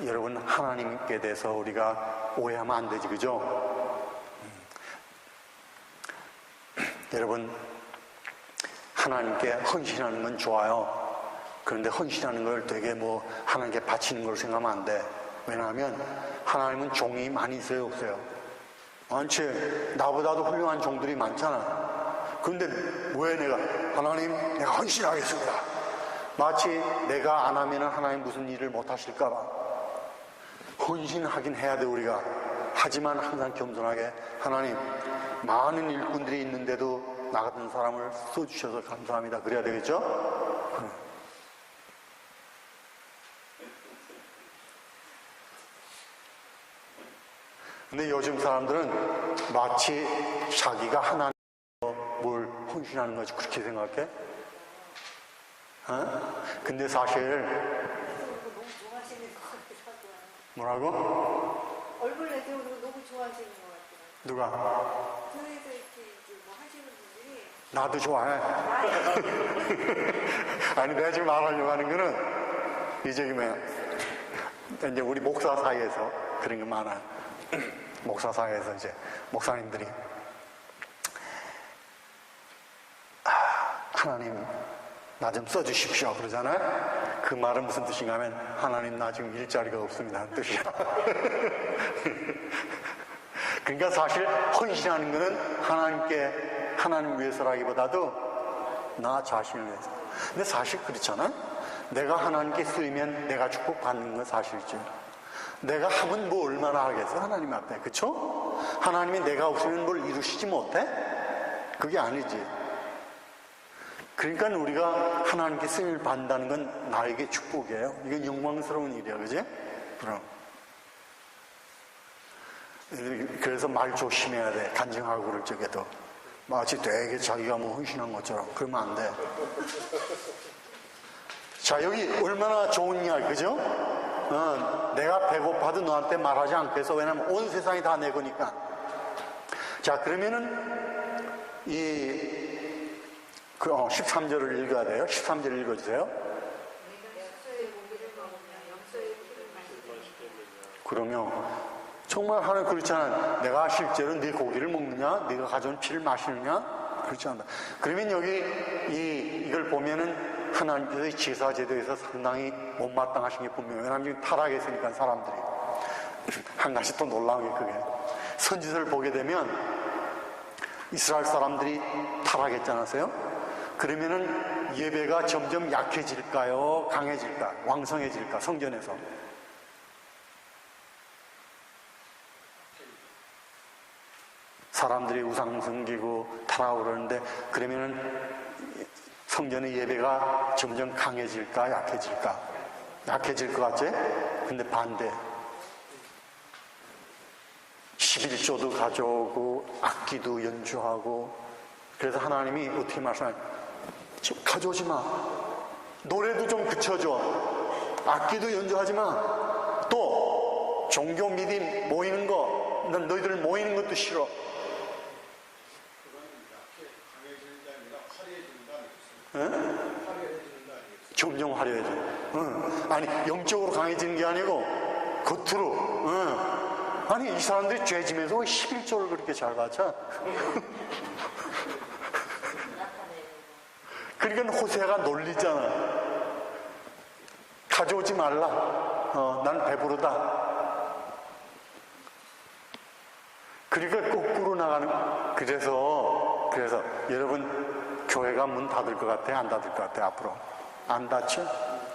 여러분 하나님께 대해서 우리가 오해하면 안 되지, 그죠? 여러분 하나님께 헌신하는 건 좋아요. 그런데 헌신하는 걸 되게 뭐 하나님께 바치는 걸 생각하면 안 돼. 왜냐하면 하나님은 종이 많이 있어요, 없어요? 많지. 나보다도 훌륭한 종들이 많잖아. 그런데 왜 하나님 내가 헌신하겠습니다. 마치 내가 안 하면 하나님 무슨 일을 못 하실까 봐. 헌신하긴 해야 돼 우리가. 하지만 항상 겸손하게 하나님 많은 일꾼들이 있는데도 나 같은 사람을 써주셔서 감사합니다. 그래야 되겠죠? 근데 요즘 사람들은 마치 자기가 하나님으로 뭘 헌신하는 거지 그렇게 생각해? 근데 사실 뭐라고? 얼굴 내세우는 거 너무 좋아하시는 것 같아요. 누가? 교회에서 이렇게 뭐 하시는 분들이 나도 좋아해. 아니, 내가 지금 말하려고 하는 거는, 이제 이제 우리 목사 사이에서 그런 게 많아요. 목사 사이에서 이제 목사님들이, 하나님, 나 좀 써주십시오. 그러잖아요. 그 말은 무슨 뜻인가 하면, 하나님, 나 지금 일자리가 없습니다. 하는 뜻이야. 그러니까 사실 헌신하는 거는 하나님 위해서라기보다도 나 자신을 위해서. 근데 사실 그렇잖아. 내가 하나님께 쓰이면 내가 축복받는 건 사실이죠. 내가 하면 뭐 얼마나 하겠어, 하나님 앞에. 그쵸? 하나님이 내가 없으면 뭘 이루시지 못해? 그게 아니지. 그러니까 우리가 하나님께 쓰임을 받는다는 건 나에게 축복이에요. 이건 영광스러운 일이야, 그지? 그럼. 그래서 말 조심해야 돼. 간증하고 그럴 적에도. 마치 되게 자기가 뭐 헌신한 것처럼. 그러면 안 돼. 자, 여기 얼마나 좋은 이야기, 그죠? 내가 배고파도 너한테 말하지 않겠어. 왜냐면 온 세상이 다 내 거니까. 자, 그러면은, 13절을 읽어야 돼요. 13절 읽어주세요. 그러면, 정말 하나님 그렇잖아. 내가 실제로 네 고기를 먹느냐? 네가 가져온 피를 마시느냐? 그렇지 않다. 그러면 여기 이걸 보면은 하나님께서 제사제도에서 상당히 못마땅하신 게 분명해요. 왜냐하면 지금 타락했으니까 사람들이. 한 가지 또 놀라운 게 그게. 선지서를 보게 되면 이스라엘 사람들이 타락했잖아요. 그러면은 예배가 점점 약해질까요? 강해질까? 왕성해질까? 성전에서. 사람들이 우상 섬기고 타락하고 그러는데 그러면은 성전의 예배가 점점 강해질까? 약해질까? 약해질 것 같지? 근데 반대. 11조도 가져오고 악기도 연주하고 그래서 하나님이 어떻게 말씀하냐? 가져오지 마. 노래도 좀 그쳐줘. 악기도 연주하지 마. 또 종교 믿음 모이는 거, 난 너희들 모이는 것도 싫어. 점점 화려해져. 아니, 영적으로 강해지는 게 아니고 겉으로. 아니, 이 사람들이 죄 지면서 11조를 그렇게 잘 가져? 그러니까 호세아가 놀리잖아. 가져오지 말라. 난 배부르다. 그러니까 거꾸로 나가는. 그래서 여러분 교회가 문 닫을 것 같아? 안 닫을 것 같아? 앞으로 안 닫혀?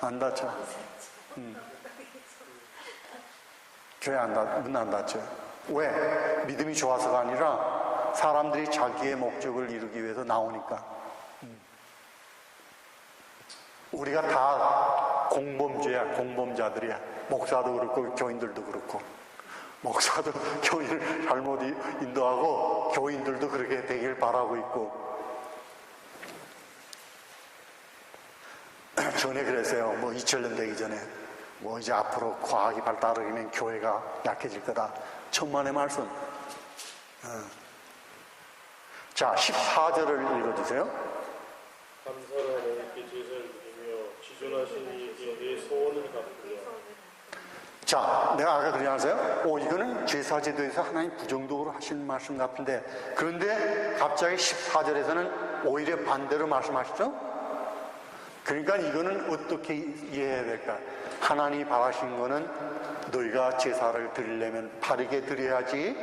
안 닫혀. 교회 문 안 닫혀. 왜? 믿음이 좋아서가 아니라 사람들이 자기의 목적을 이루기 위해서 나오니까. 우리가 다 공범죄야. 공범자들이야. 목사도 그렇고 교인들도 그렇고. 목사도 교인을 잘못 인도하고 교인들도 그렇게 되길 바라고 있고. 전에 그랬어요. 2000년 되기 전에 이제 앞으로 과학이 발달하면 교회가 약해질 거다. 천만의 말씀. 자, 14절을 읽어주세요. 감사로 하나님께 제사를 드리며 지존하신 이에게 내 소원을 갚으려. 자, 내가 아까 그러지 않았어요? 이거는 제사제도에서 하나님 부정적으로 하시는 말씀 같은데, 그런데 갑자기 14절에서는 오히려 반대로 말씀하시죠? 그러니까 이거는 어떻게 이해해야 될까? 하나님이 바라신 거는 너희가 제사를 드리려면 바르게 드려야지,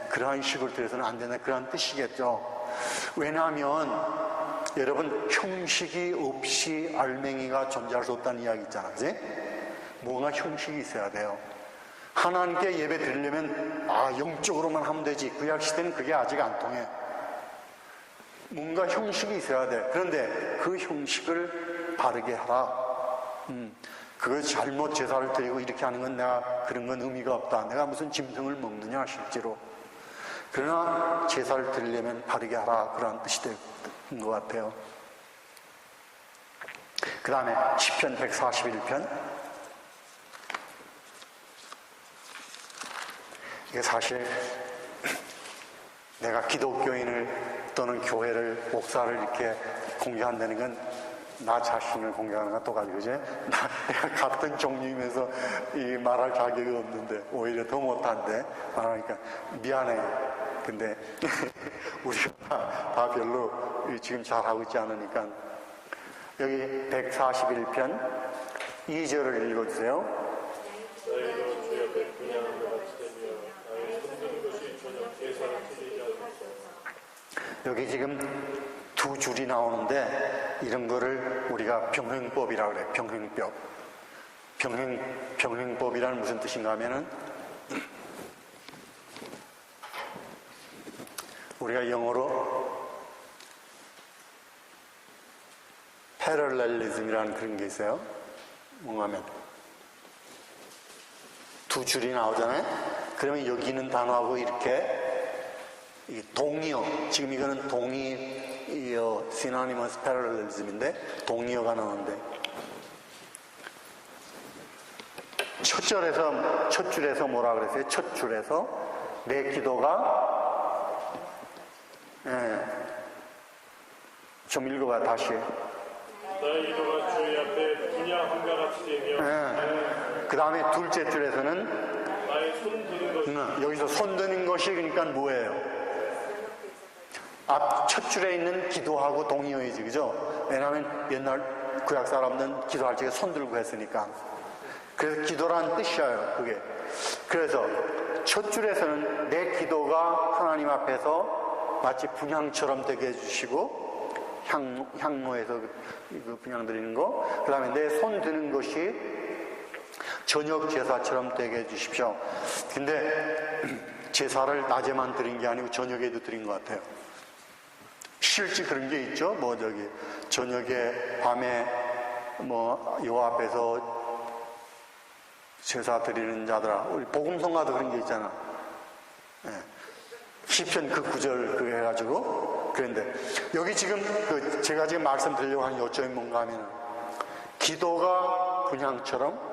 그러한 식으로 드려서는 안 된다. 그런 뜻이겠죠. 왜냐하면 여러분, 형식이 없이 알맹이가 존재할 수 없다는 이야기 있잖아. 그지? 뭔가 형식이 있어야 돼요. 하나님께 예배 드리려면 영적으로만 하면 되지. 구약 시대는 그게 아직 안 통해. 뭔가 형식이 있어야 돼. 그런데 그 형식을 바르게 하라. 그걸 잘못 제사를 드리고 이렇게 하는 건 내가 그런 건 의미가 없다. 내가 무슨 짐승을 먹느냐 실제로. 그러나 제사를 드리려면 바르게 하라. 그런 뜻이 된 것 같아요. 그 다음에 시편 141편. 이게 사실 내가 기독교인을 또는 교회를, 목사를 이렇게 공개한다는 건 나 자신을 공개하는 건 똑같이, 그지? 내가 같은 종류이면서 이 말할 자격이 없는데, 오히려 더 못한데, 말하니까 미안해. 근데, 우리가 다 별로 지금 잘하고 있지 않으니까, 여기 141편 2절을 읽어주세요. 너희도 주 옆에 분양한 것 같이 되며 나의 손드는 것이 전혀 계산을 틀리지 않습니다. 여기 지금 두 줄이 나오는데 이런 거를 우리가 병행법이라고 그래. 병행법. 병행법이란 무슨 뜻인가 하면은 우리가 영어로 패럴렐리즘이라는 그런 게 있어요. 뭔가 하면 두 줄이 나오잖아요. 그러면 여기 있는 단어하고 이렇게 동의어, 지금 이거는 동의어, synonymous parallelism인데 동의어가 나오는데 첫 줄에서 뭐라 그랬어요? 첫 줄에서 내 기도가 좀 읽어봐 다시. 나의 기도가 주의 앞에 분양함과 같이 되며 그 다음에 둘째 줄에서는 나의 손 드는 것이 여기서 손 드는 것이 그러니까 뭐예요? 앞 첫 줄에 있는 기도하고 동의어이지, 그죠? 왜냐하면 옛날 구약 사람들은 기도할 적에 손 들고 했으니까. 그래서 기도라는 뜻이에요, 그게. 그래서 첫 줄에서는 내 기도가 하나님 앞에서 마치 분향처럼 되게 해주시고, 향로에서 그 분향 드리는 거. 그 다음에 내 손 드는 것이 저녁 제사처럼 되게 해주십시오. 근데 제사를 낮에만 드린 게 아니고 저녁에도 드린 것 같아요. 실제 그런 게 있죠. 뭐 저녁에 밤에 여호와 앞에서 제사 드리는 자들아, 우리 복음성가도 그런 게 있잖아. 시편 그 구절 그거 해가지고. 그런데 여기 지금 제가 지금 말씀드리려고 하는 요점이 뭔가 하면 기도가 분향처럼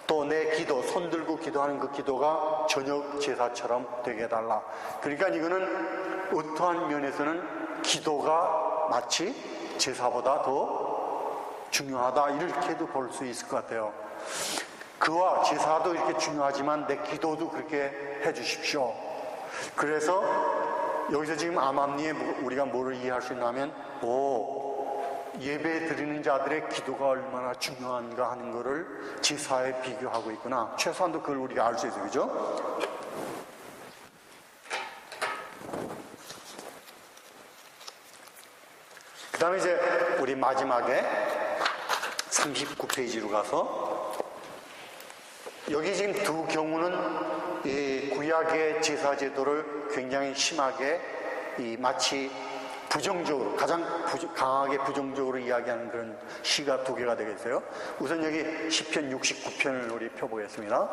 또 내 기도, 손 들고 기도하는 그 기도가 저녁 제사처럼 되게 해달라. 그러니까 이거는 어떠한 면에서는 기도가 마치 제사보다 더 중요하다, 이렇게도 볼 수 있을 것 같아요. 그와 제사도 이렇게 중요하지만 내 기도도 그렇게 해 주십시오. 그래서 여기서 지금 암암리에 우리가 뭐를 이해할 수 있냐면 예배 드리는 자들의 기도가 얼마나 중요한가 하는 거를 제사에 비교하고 있구나. 최소한도 그걸 우리가 알 수 있어요. 그죠? 그 다음에 이제 우리 마지막에 39페이지로 가서 여기 지금 두 경우는 이 구약의 제사 제도를 굉장히 심하게 마치 부정적으로, 가장 강하게 부정적으로 이야기하는 그런 시가 두 개가 되겠어요. 우선 여기 시편 69편을 우리 펴보겠습니다.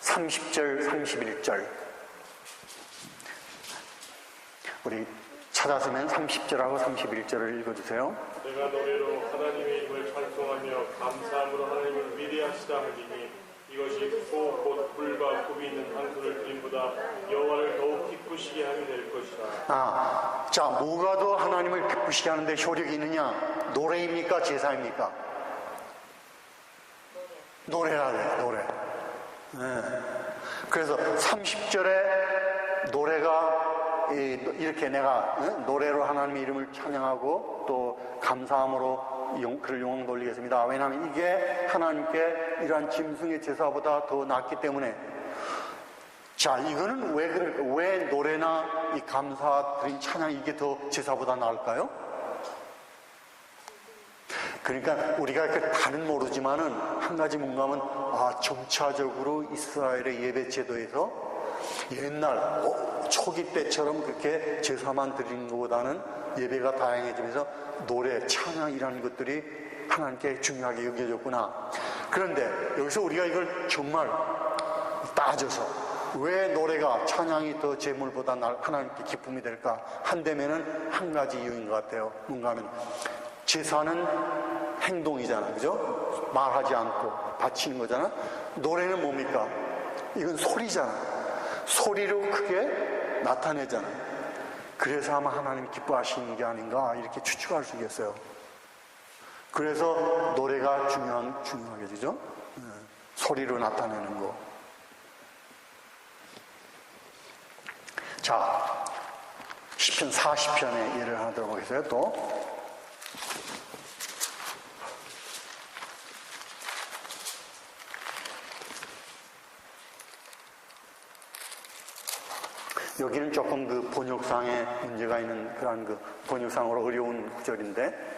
(30절) (31절) 우리 찾았으면 30절하고 31절을 읽어주세요. 내가 노래로 하나님의 이름을 찬송하며 감사함으로 하나님을 위대하시다 하리니 이것이 소 곧 불과 굽이 있는 한 손을 드림보다 여호와를 더욱 기쁘시게 함이 될 것이다. 자, 뭐가 더 하나님을 기쁘시게 하는데 효력이 있느냐? 노래입니까? 제사입니까? 노래라 그래요, 노래. 그래서 30절에 노래가 이렇게 내가 노래로 하나님의 이름을 찬양하고 또 감사함으로 그를 영광 돌리겠습니다. 왜냐하면 이게 하나님께 이러한 짐승의 제사보다 더 낫기 때문에. 자, 이거는 왜 노래나 이 감사드린 찬양 이게 더 제사보다 나을까요? 그러니까 우리가 다는 모르지만은 한 가지 뭔가 하면 점차적으로 이스라엘의 예배 제도에서 옛날 초기 때처럼 그렇게 제사만 드리는 것보다는 예배가 다양해지면서 노래, 찬양이라는 것들이 하나님께 중요하게 여겨졌구나. 그런데 여기서 우리가 이걸 정말 따져서 왜 노래가 찬양이 더 제물보다 하나님께 기쁨이 될까 한다면은 한 가지 이유인 것 같아요. 뭔가 하면 제사는 행동이잖아, 그죠? 말하지 않고 바치는 거잖아. 노래는 뭡니까? 이건 소리잖아. 소리로 크게 나타내잖아. 그래서 아마 하나님 기뻐하시는 게 아닌가 이렇게 추측할 수 있겠어요. 그래서 노래가 중요하게 되죠. 소리로 나타내는 거. 자, 시편 40편의 예를 하나 들어보겠어요. 또 여기는 조금 그 번역상에 문제가 있는 그런 그 번역상으로 어려운 구절인데,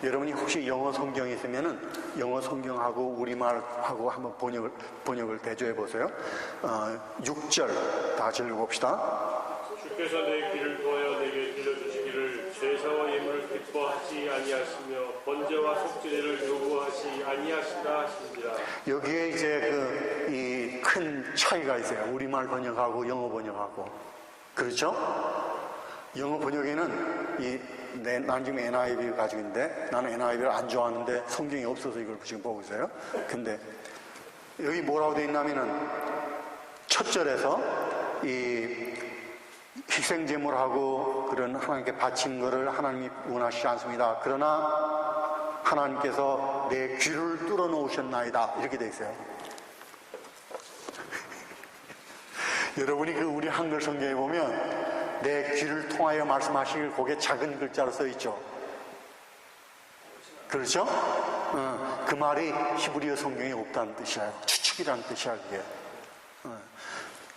여러분이 혹시 영어 성경이 있으면은 영어 성경하고 우리말하고 한번 번역을 대조해 보세요. 6절 다 같이 읽어봅시다. 주께서 내 길을 도하여 내게 들려주시기를 제사와 예물을 기뻐하지 아니하시며 번제와 속죄를 요구하지 아니하시다 하신지라. 여기에 이제 이 큰 차이가 있어요. 우리말 번역하고 영어 번역하고. 그렇죠? 영어 번역에는 난 지금 NIV 가지고 있는데, 나는 NIV를 안 좋아하는데 성경이 없어서 이걸 지금 보고 있어요. 근데 여기 뭐라고 되어 있냐면은 첫 절에서 이 희생제물하고 그런 하나님께 바친 거를 하나님이 원하시지 않습니다. 그러나 하나님께서 내 귀를 뚫어 놓으셨나이다. 이렇게 되어 있어요. 여러분이 우리 한글 성경에 보면 내 귀를 통하여 말씀하시길 거기에 작은 글자로 써 있죠. 그렇죠? 그 말이 히브리어 성경에 없다는 뜻이야. 추측이라는 뜻이야, 그게.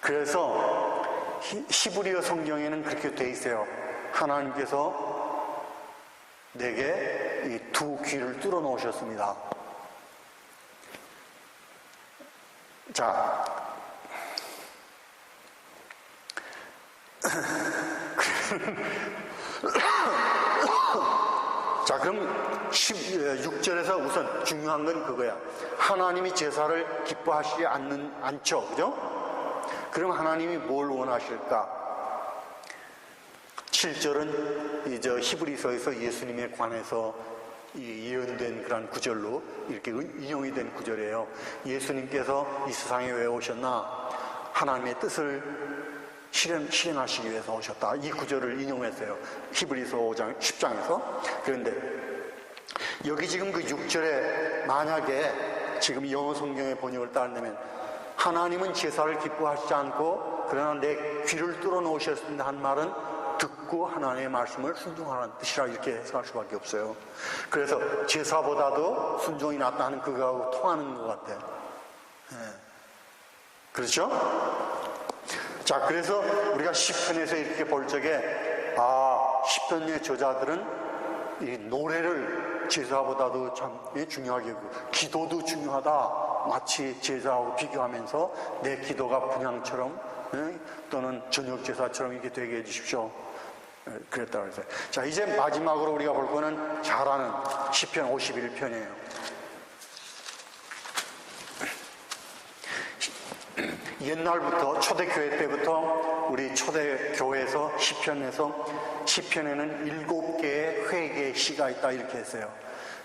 그래서 히브리어 성경에는 그렇게 돼 있어요. 하나님께서 내게 이 두 귀를 뚫어 놓으셨습니다. 자, 자, 그럼 16절에서 우선 중요한 건 그거야. 하나님이 제사를 기뻐하시지 않죠, 그죠? 그럼 하나님이 뭘 원하실까? 7절은 이제 히브리서에서 예수님에 관해서 예언된 그런 구절로 이렇게 인용이 된 구절이에요. 예수님께서 이 세상에 왜 오셨나? 하나님의 뜻을 실행하시기 위해서 오셨다. 이 구절을 인용했어요. 히브리서 5장 10장에서. 그런데 여기 지금 그 6절에 만약에 지금 영어 성경의 번역을 따른다면 하나님은 제사를 기뻐하시지 않고 그러나 내 귀를 뚫어 놓으셨습니다 한 말은 듣고 하나님의 말씀을 순종하라는 뜻이라 이렇게 해석할 수밖에 없어요. 그래서 제사보다도 순종이 낫다 하는 그거하고 통하는 것 같아요. 그렇죠? 자, 그래서 우리가 시편에서 이렇게 볼 적에 시편의 저자들은 이 노래를 제사보다도 참 중요하게 여기고 기도도 중요하다. 마치 제사하고 비교하면서 내 기도가 분향처럼 또는 저녁 제사처럼 이렇게 되게 해주십시오. 그랬다고 그랬어요. 자, 이제 마지막으로 우리가 볼 거는 잘 아는 시편 51편이에요. 옛날부터 초대교회 때부터 우리 초대교회에서 시편에는 7개의 회개의 시가 있다 이렇게 했어요.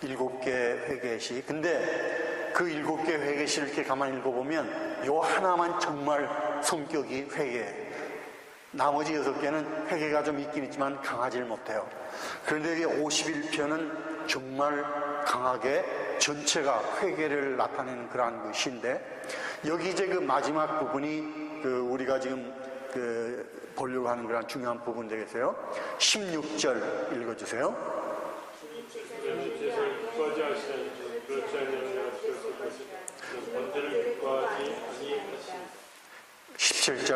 7개의 회개의 시. 근데 그 7개의 회개의 시를 이렇게 가만히 읽어보면 요 하나만 정말 성격이 회개예요. 나머지 6개는 회개가 좀 있긴 있지만 강하지를 못해요. 그런데 이 51편은 정말 강하게 전체가 회개를 나타내는 그러한 그 시인데, 여기 이제 그 마지막 부분이 우리가 지금 보려고 하는 그런 중요한 부분 되겠어요. 16절 읽어주세요. 주께서 제사를 기뻐하지 아니하시니 그렇지 아니하면 번제를 기뻐하지 아니하시니. 17절.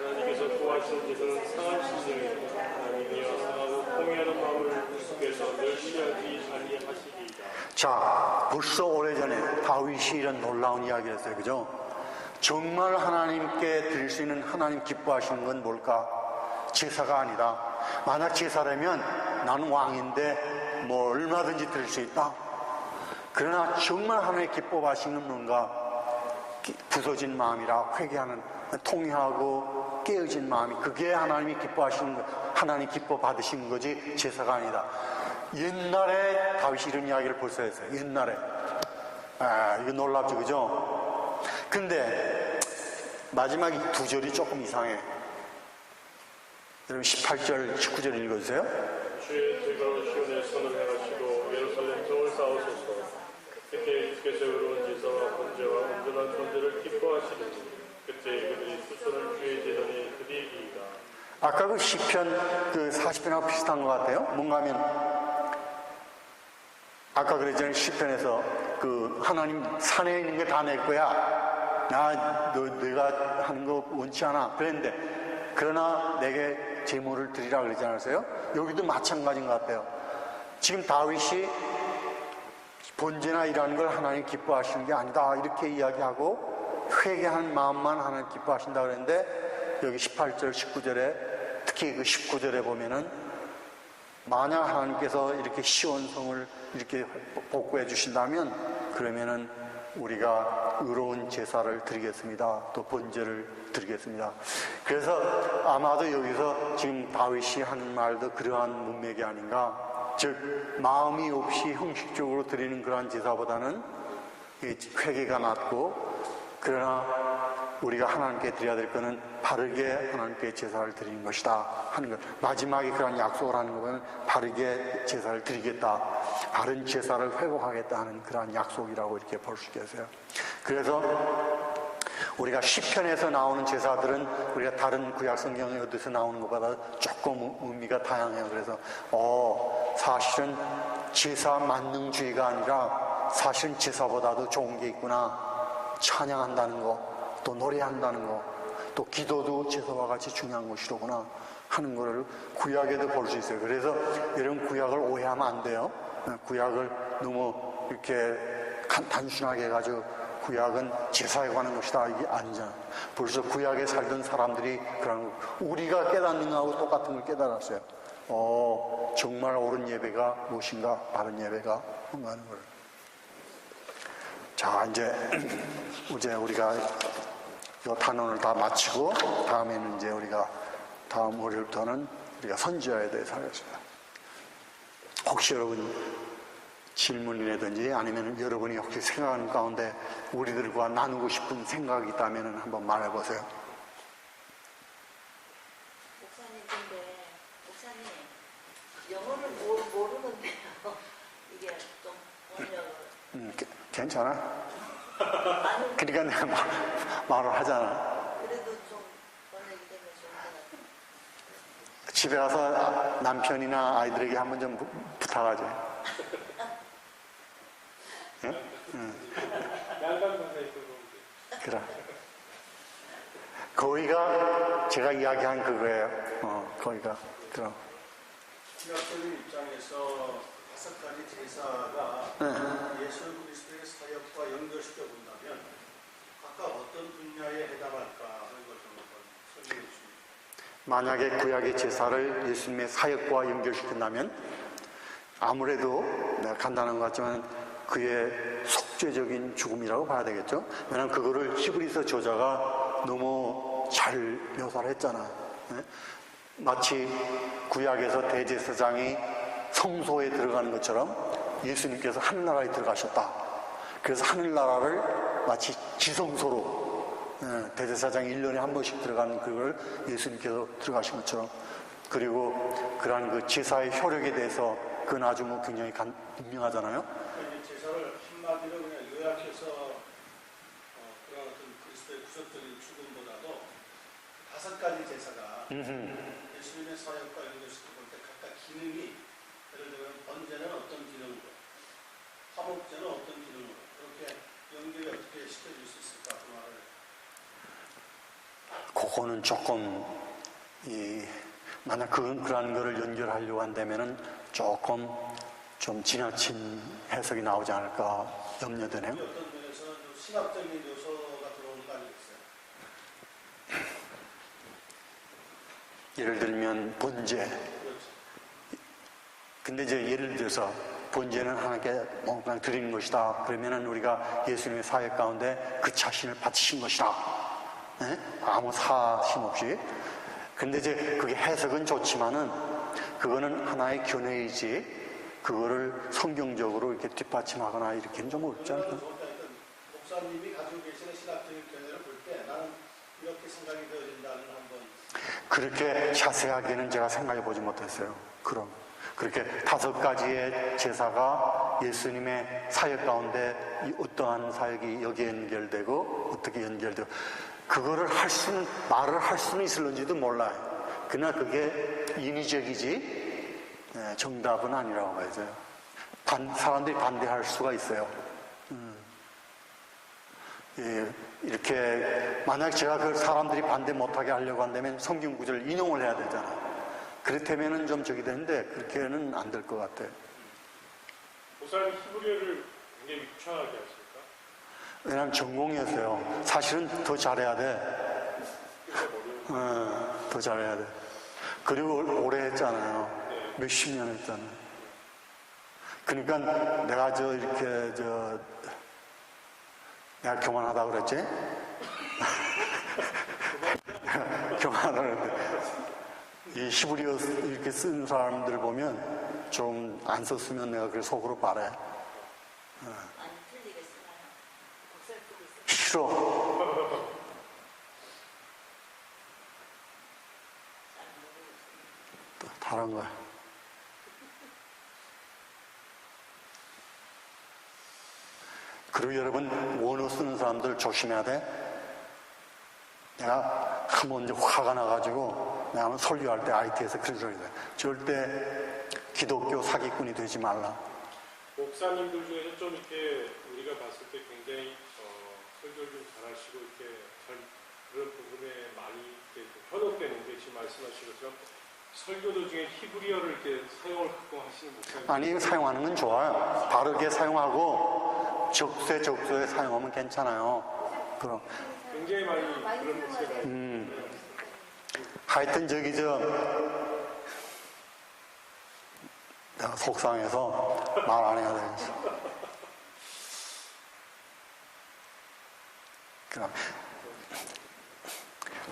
하나님께서 구하시는 제사는 상한 심령이고 하나님이여 상하고 공의하는 마음을 주께서 멸시하지 아니하시리이다. 자, 벌써 오래전에 다윗이 이런 놀라운 이야기를 했어요. 그죠? 정말 하나님께 드릴 수 있는 하나님 기뻐하시는 건 뭘까? 제사가 아니다. 만약 제사라면 나는 왕인데 뭐 얼마든지 드릴 수 있다. 그러나 정말 하나님 기뻐하시는 뭔가? 부서진 마음이라 회개하는, 통회하고 깨어진 마음이, 그게 하나님이 기뻐하시는 거, 하나님 기뻐 받으시는 거지 제사가 아니다. 옛날에 다윗이 이런 이야기를 벌써 했어요. 옛날에. 이거 놀랍죠, 그죠? 근데 마지막 이 두 절이 조금 이상해. 여러분 18절, 19절 읽어주세요. 주의 즐거운 시온에 선을 행하시고 예루살렘 성을 쌓으소서. 그때 주께서 의로운 제사와 번제와 온전한 번제를 기뻐하시리니 그때 그들이 수선을 주의 제단에 드리리이다. 아까 그 시편 그 40편하고 비슷한 것 같아요. 뭔가 하면 아까 그랬잖아요. 시편에서 그 하나님 산에 있는 게 다 내 거야. 내가 하는 거 원치 않아. 그랬는데 그러나 내게 제물을 드리라 그러지 않았어요? 여기도 마찬가지인 것 같아요. 지금 다윗이 번제나 이러는 걸 하나님 기뻐하시는 게 아니다 이렇게 이야기하고 회개한 마음만 하나님 기뻐하신다 그랬는데 여기 18절 19절에 특히 그 19절에 보면은 만약 하나님께서 이렇게 시온성을 이렇게 복구해 주신다면 그러면은 우리가 의로운 제사를 드리겠습니다. 또 번제를 드리겠습니다. 그래서 아마도 여기서 지금 다윗이 하는 말도 그러한 문맥이 아닌가. 즉 마음이 없이 형식적으로 드리는 그러한 제사보다는 회개가 낫고, 그러나 우리가 하나님께 드려야 될 것은 바르게 하나님께 제사를 드리는 것이다 하는 것. 마지막에 그런 약속을 하는 것은 바르게 제사를 드리겠다, 바른 제사를 회복하겠다 하는 그러한 약속이라고 이렇게 볼 수 있겠어요. 그래서 우리가 시편에서 나오는 제사들은 우리가 다른 구약 성경에 어디서 나오는 것보다 조금 의미가 다양해요. 그래서 사실은 제사 만능주의가 아니라 사실은 제사보다도 좋은 게 있구나. 찬양한다는 거, 또 노래한다는 거, 또 기도도 제사와 같이 중요한 것이로구나 하는 것을 구약에도 볼 수 있어요. 그래서 이런 구약을 오해하면 안 돼요. 구약을 너무 이렇게 단순하게 해가지고 구약은 제사에 관한 것이다 이게 아니잖아. 벌써 구약에 살던 사람들이 그런 거, 우리가 깨닫는 거하고 똑같은 걸 깨달았어요. 정말 옳은 예배가 무엇인가, 바른 예배가 뭔가 하는 걸. 자, 이제 우리가 이 단원을 다 마치고 다음에는 이제 우리가 다음 월요일부터는 우리가 선지자에 대해서 하겠습니다. 혹시 여러분 질문이라든지 아니면 여러분이 혹시 생각하는 가운데 우리들과 나누고 싶은 생각이 있다면 한번 말해보세요. 목사님, 근데 목사님 영어를 모르는데요. 이게 좀 번역을. 괜찮아. 아니, 그러니까 내가 말을 하잖아. 그래도 좀 번역이 되면 좋을 것 같아요. 집에 가서 남편이나 아이들에게 한번 좀 부탁하지. 그래. 거기가 제가 이야기한 그거예요. 거기가. 그럼. 신학적인 입장에서 5가지 제사가 예수 그리스도의 사역과 연결시켜 본다면 각각 어떤 분야에 해당할까 하는 것을 한번 설명해 주십니다. 만약에 구약의 제사를 예수님의 사역과 연결시킨다면 아무래도 내가 간단한 것 같지만 그의 속죄적인 죽음이라고 봐야 되겠죠. 왜냐하면 그거를 히브리서 저자가 너무 잘 묘사를 했잖아. 마치 구약에서 대제사장이 성소에 들어가는 것처럼 예수님께서 하늘나라에 들어가셨다. 그래서 하늘나라를 마치 지성소로 대제사장이 1년에 한 번씩 들어가는 그걸 예수님께서 들어가신 것처럼, 그리고 그러한 그 제사의 효력에 대해서 그건 아주 굉장히 분명하잖아요. 제사를 한마디로 그냥 요약해서 그런 어떤 그리스도의 구속적인 죽음보다도 5가지 제사가 예수님의 사역과 연결시켜 볼 때 각각 기능이, 예를 들면 번제는 어떤 기능으로, 화목제는 어떤 기능으로, 그렇게 연결이 어떻게 시켜줄 수 있을까 그 말을. 그거는 조금 만약 그러한 거를 연결하려고 한다면은 조금 좀 지나친 해석이 나오지 않을까 염려되네요. 어떤 면에서는 좀 신학적인 요소가 들어오는 거 아니겠어요? 예를 들면 번제. 그렇죠. 근데 이제 예를 들어서 번제는 하나님께 뭔가 드리는 것이다. 그러면은 우리가 예수님의 사역 가운데 그 자신을 바치신 것이다. 예? 아무 사심 없이. 근데 이제 그게 해석은 좋지만은 그거는 하나의 견해이지 그거를 성경적으로 이렇게 뒷받침하거나 이렇게는 좀 어렵지 않을까? 목사님이 가지고 계시는 신학적인 견해를 볼 때 나는 이렇게 생각이 되어진다는 한번 그렇게 자세하게는 제가 생각해 보지 못했어요. 그렇게 5가지의 제사가 예수님의 사역 가운데 이 어떠한 사역이 여기에 연결되고 어떻게 연결되고 그거를 말을 할 수는 있을런지도 몰라요. 그러나 그게 인위적이지 정답은 아니라고 봐야죠. 사람들이 반대할 수가 있어요. 예, 이렇게 만약 제가 그 사람들이 반대 못하게 하려고 한다면 성경 구절을 인용을 해야 되잖아요. 그렇다면은 좀 저기 되는데 그렇게는 안 될 것 같아요. 목사님 히브리어를 굉장히 유창하게 하실까? 왜냐하면 전공이었어요. 사실은 더 잘해야 돼. 더 잘해야 돼. 그리고 오래 했잖아요. 몇십 년 했잖아요. 그러니까 내가 내가 교만하다 그랬지? 교만하다 그랬는데 이 히브리어 이렇게 쓴 사람들 보면 좀 안 썼으면 내가 그래 속으로 바래. 안 틀리게 쓰나요? 목살 수도 있어요. 싫어. 다른 거야. 그리고 여러분 원어 쓰는 사람들 조심해야 돼. 내가 한번 이제 화가 나가지고 내가 설교할 때 IT에서 그런 소리 돼. 절대 기독교 사기꾼이 되지 말라. 목사님들 중에서 좀 이렇게 우리가 봤을 때 굉장히 설교를 좀 잘하시고 이렇게 잘 그런 부분에 많이 이렇게 현혹되는 게 지금 말씀하신 것처럼 설교도 중에 히브리어를 이렇게 사용을 가끔 하시는 목사님. 아니 사용하는 건 좋아요. 바르게 사용하고 적세적소에 사용하면 괜찮아요. 그럼 굉장히 많이 그런 목사가 하여튼 내가 속상해서 말 안 해야 되겠어. 그럼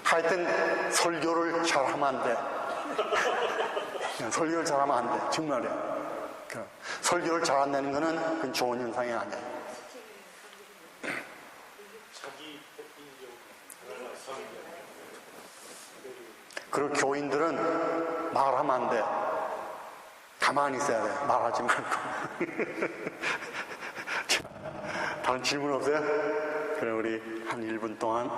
하여튼 설교를 잘하면 안 돼. 설교를 잘하면 안 돼. 정말이야. 그럼 설교를 잘 안 내는 거는 그건 좋은 현상이 아니야. 자기 인정 하나가 삼는 그리고 교인들은 말하면 안 돼. 가만히 있어야 돼. 말하지 말고. 자, 다른 질문 없어요? 그럼 우리 한 1분 동안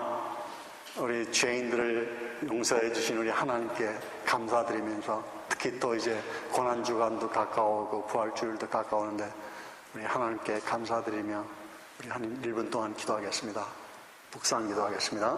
우리 죄인들을 용서해 주신 우리 하나님께 감사드리면서 특히 또 이제 고난주간도 가까워오고 부활주일도 가까우는데 우리 하나님께 감사드리며 우리 한 1분 동안 기도하겠습니다. 묵상 기도하겠습니다.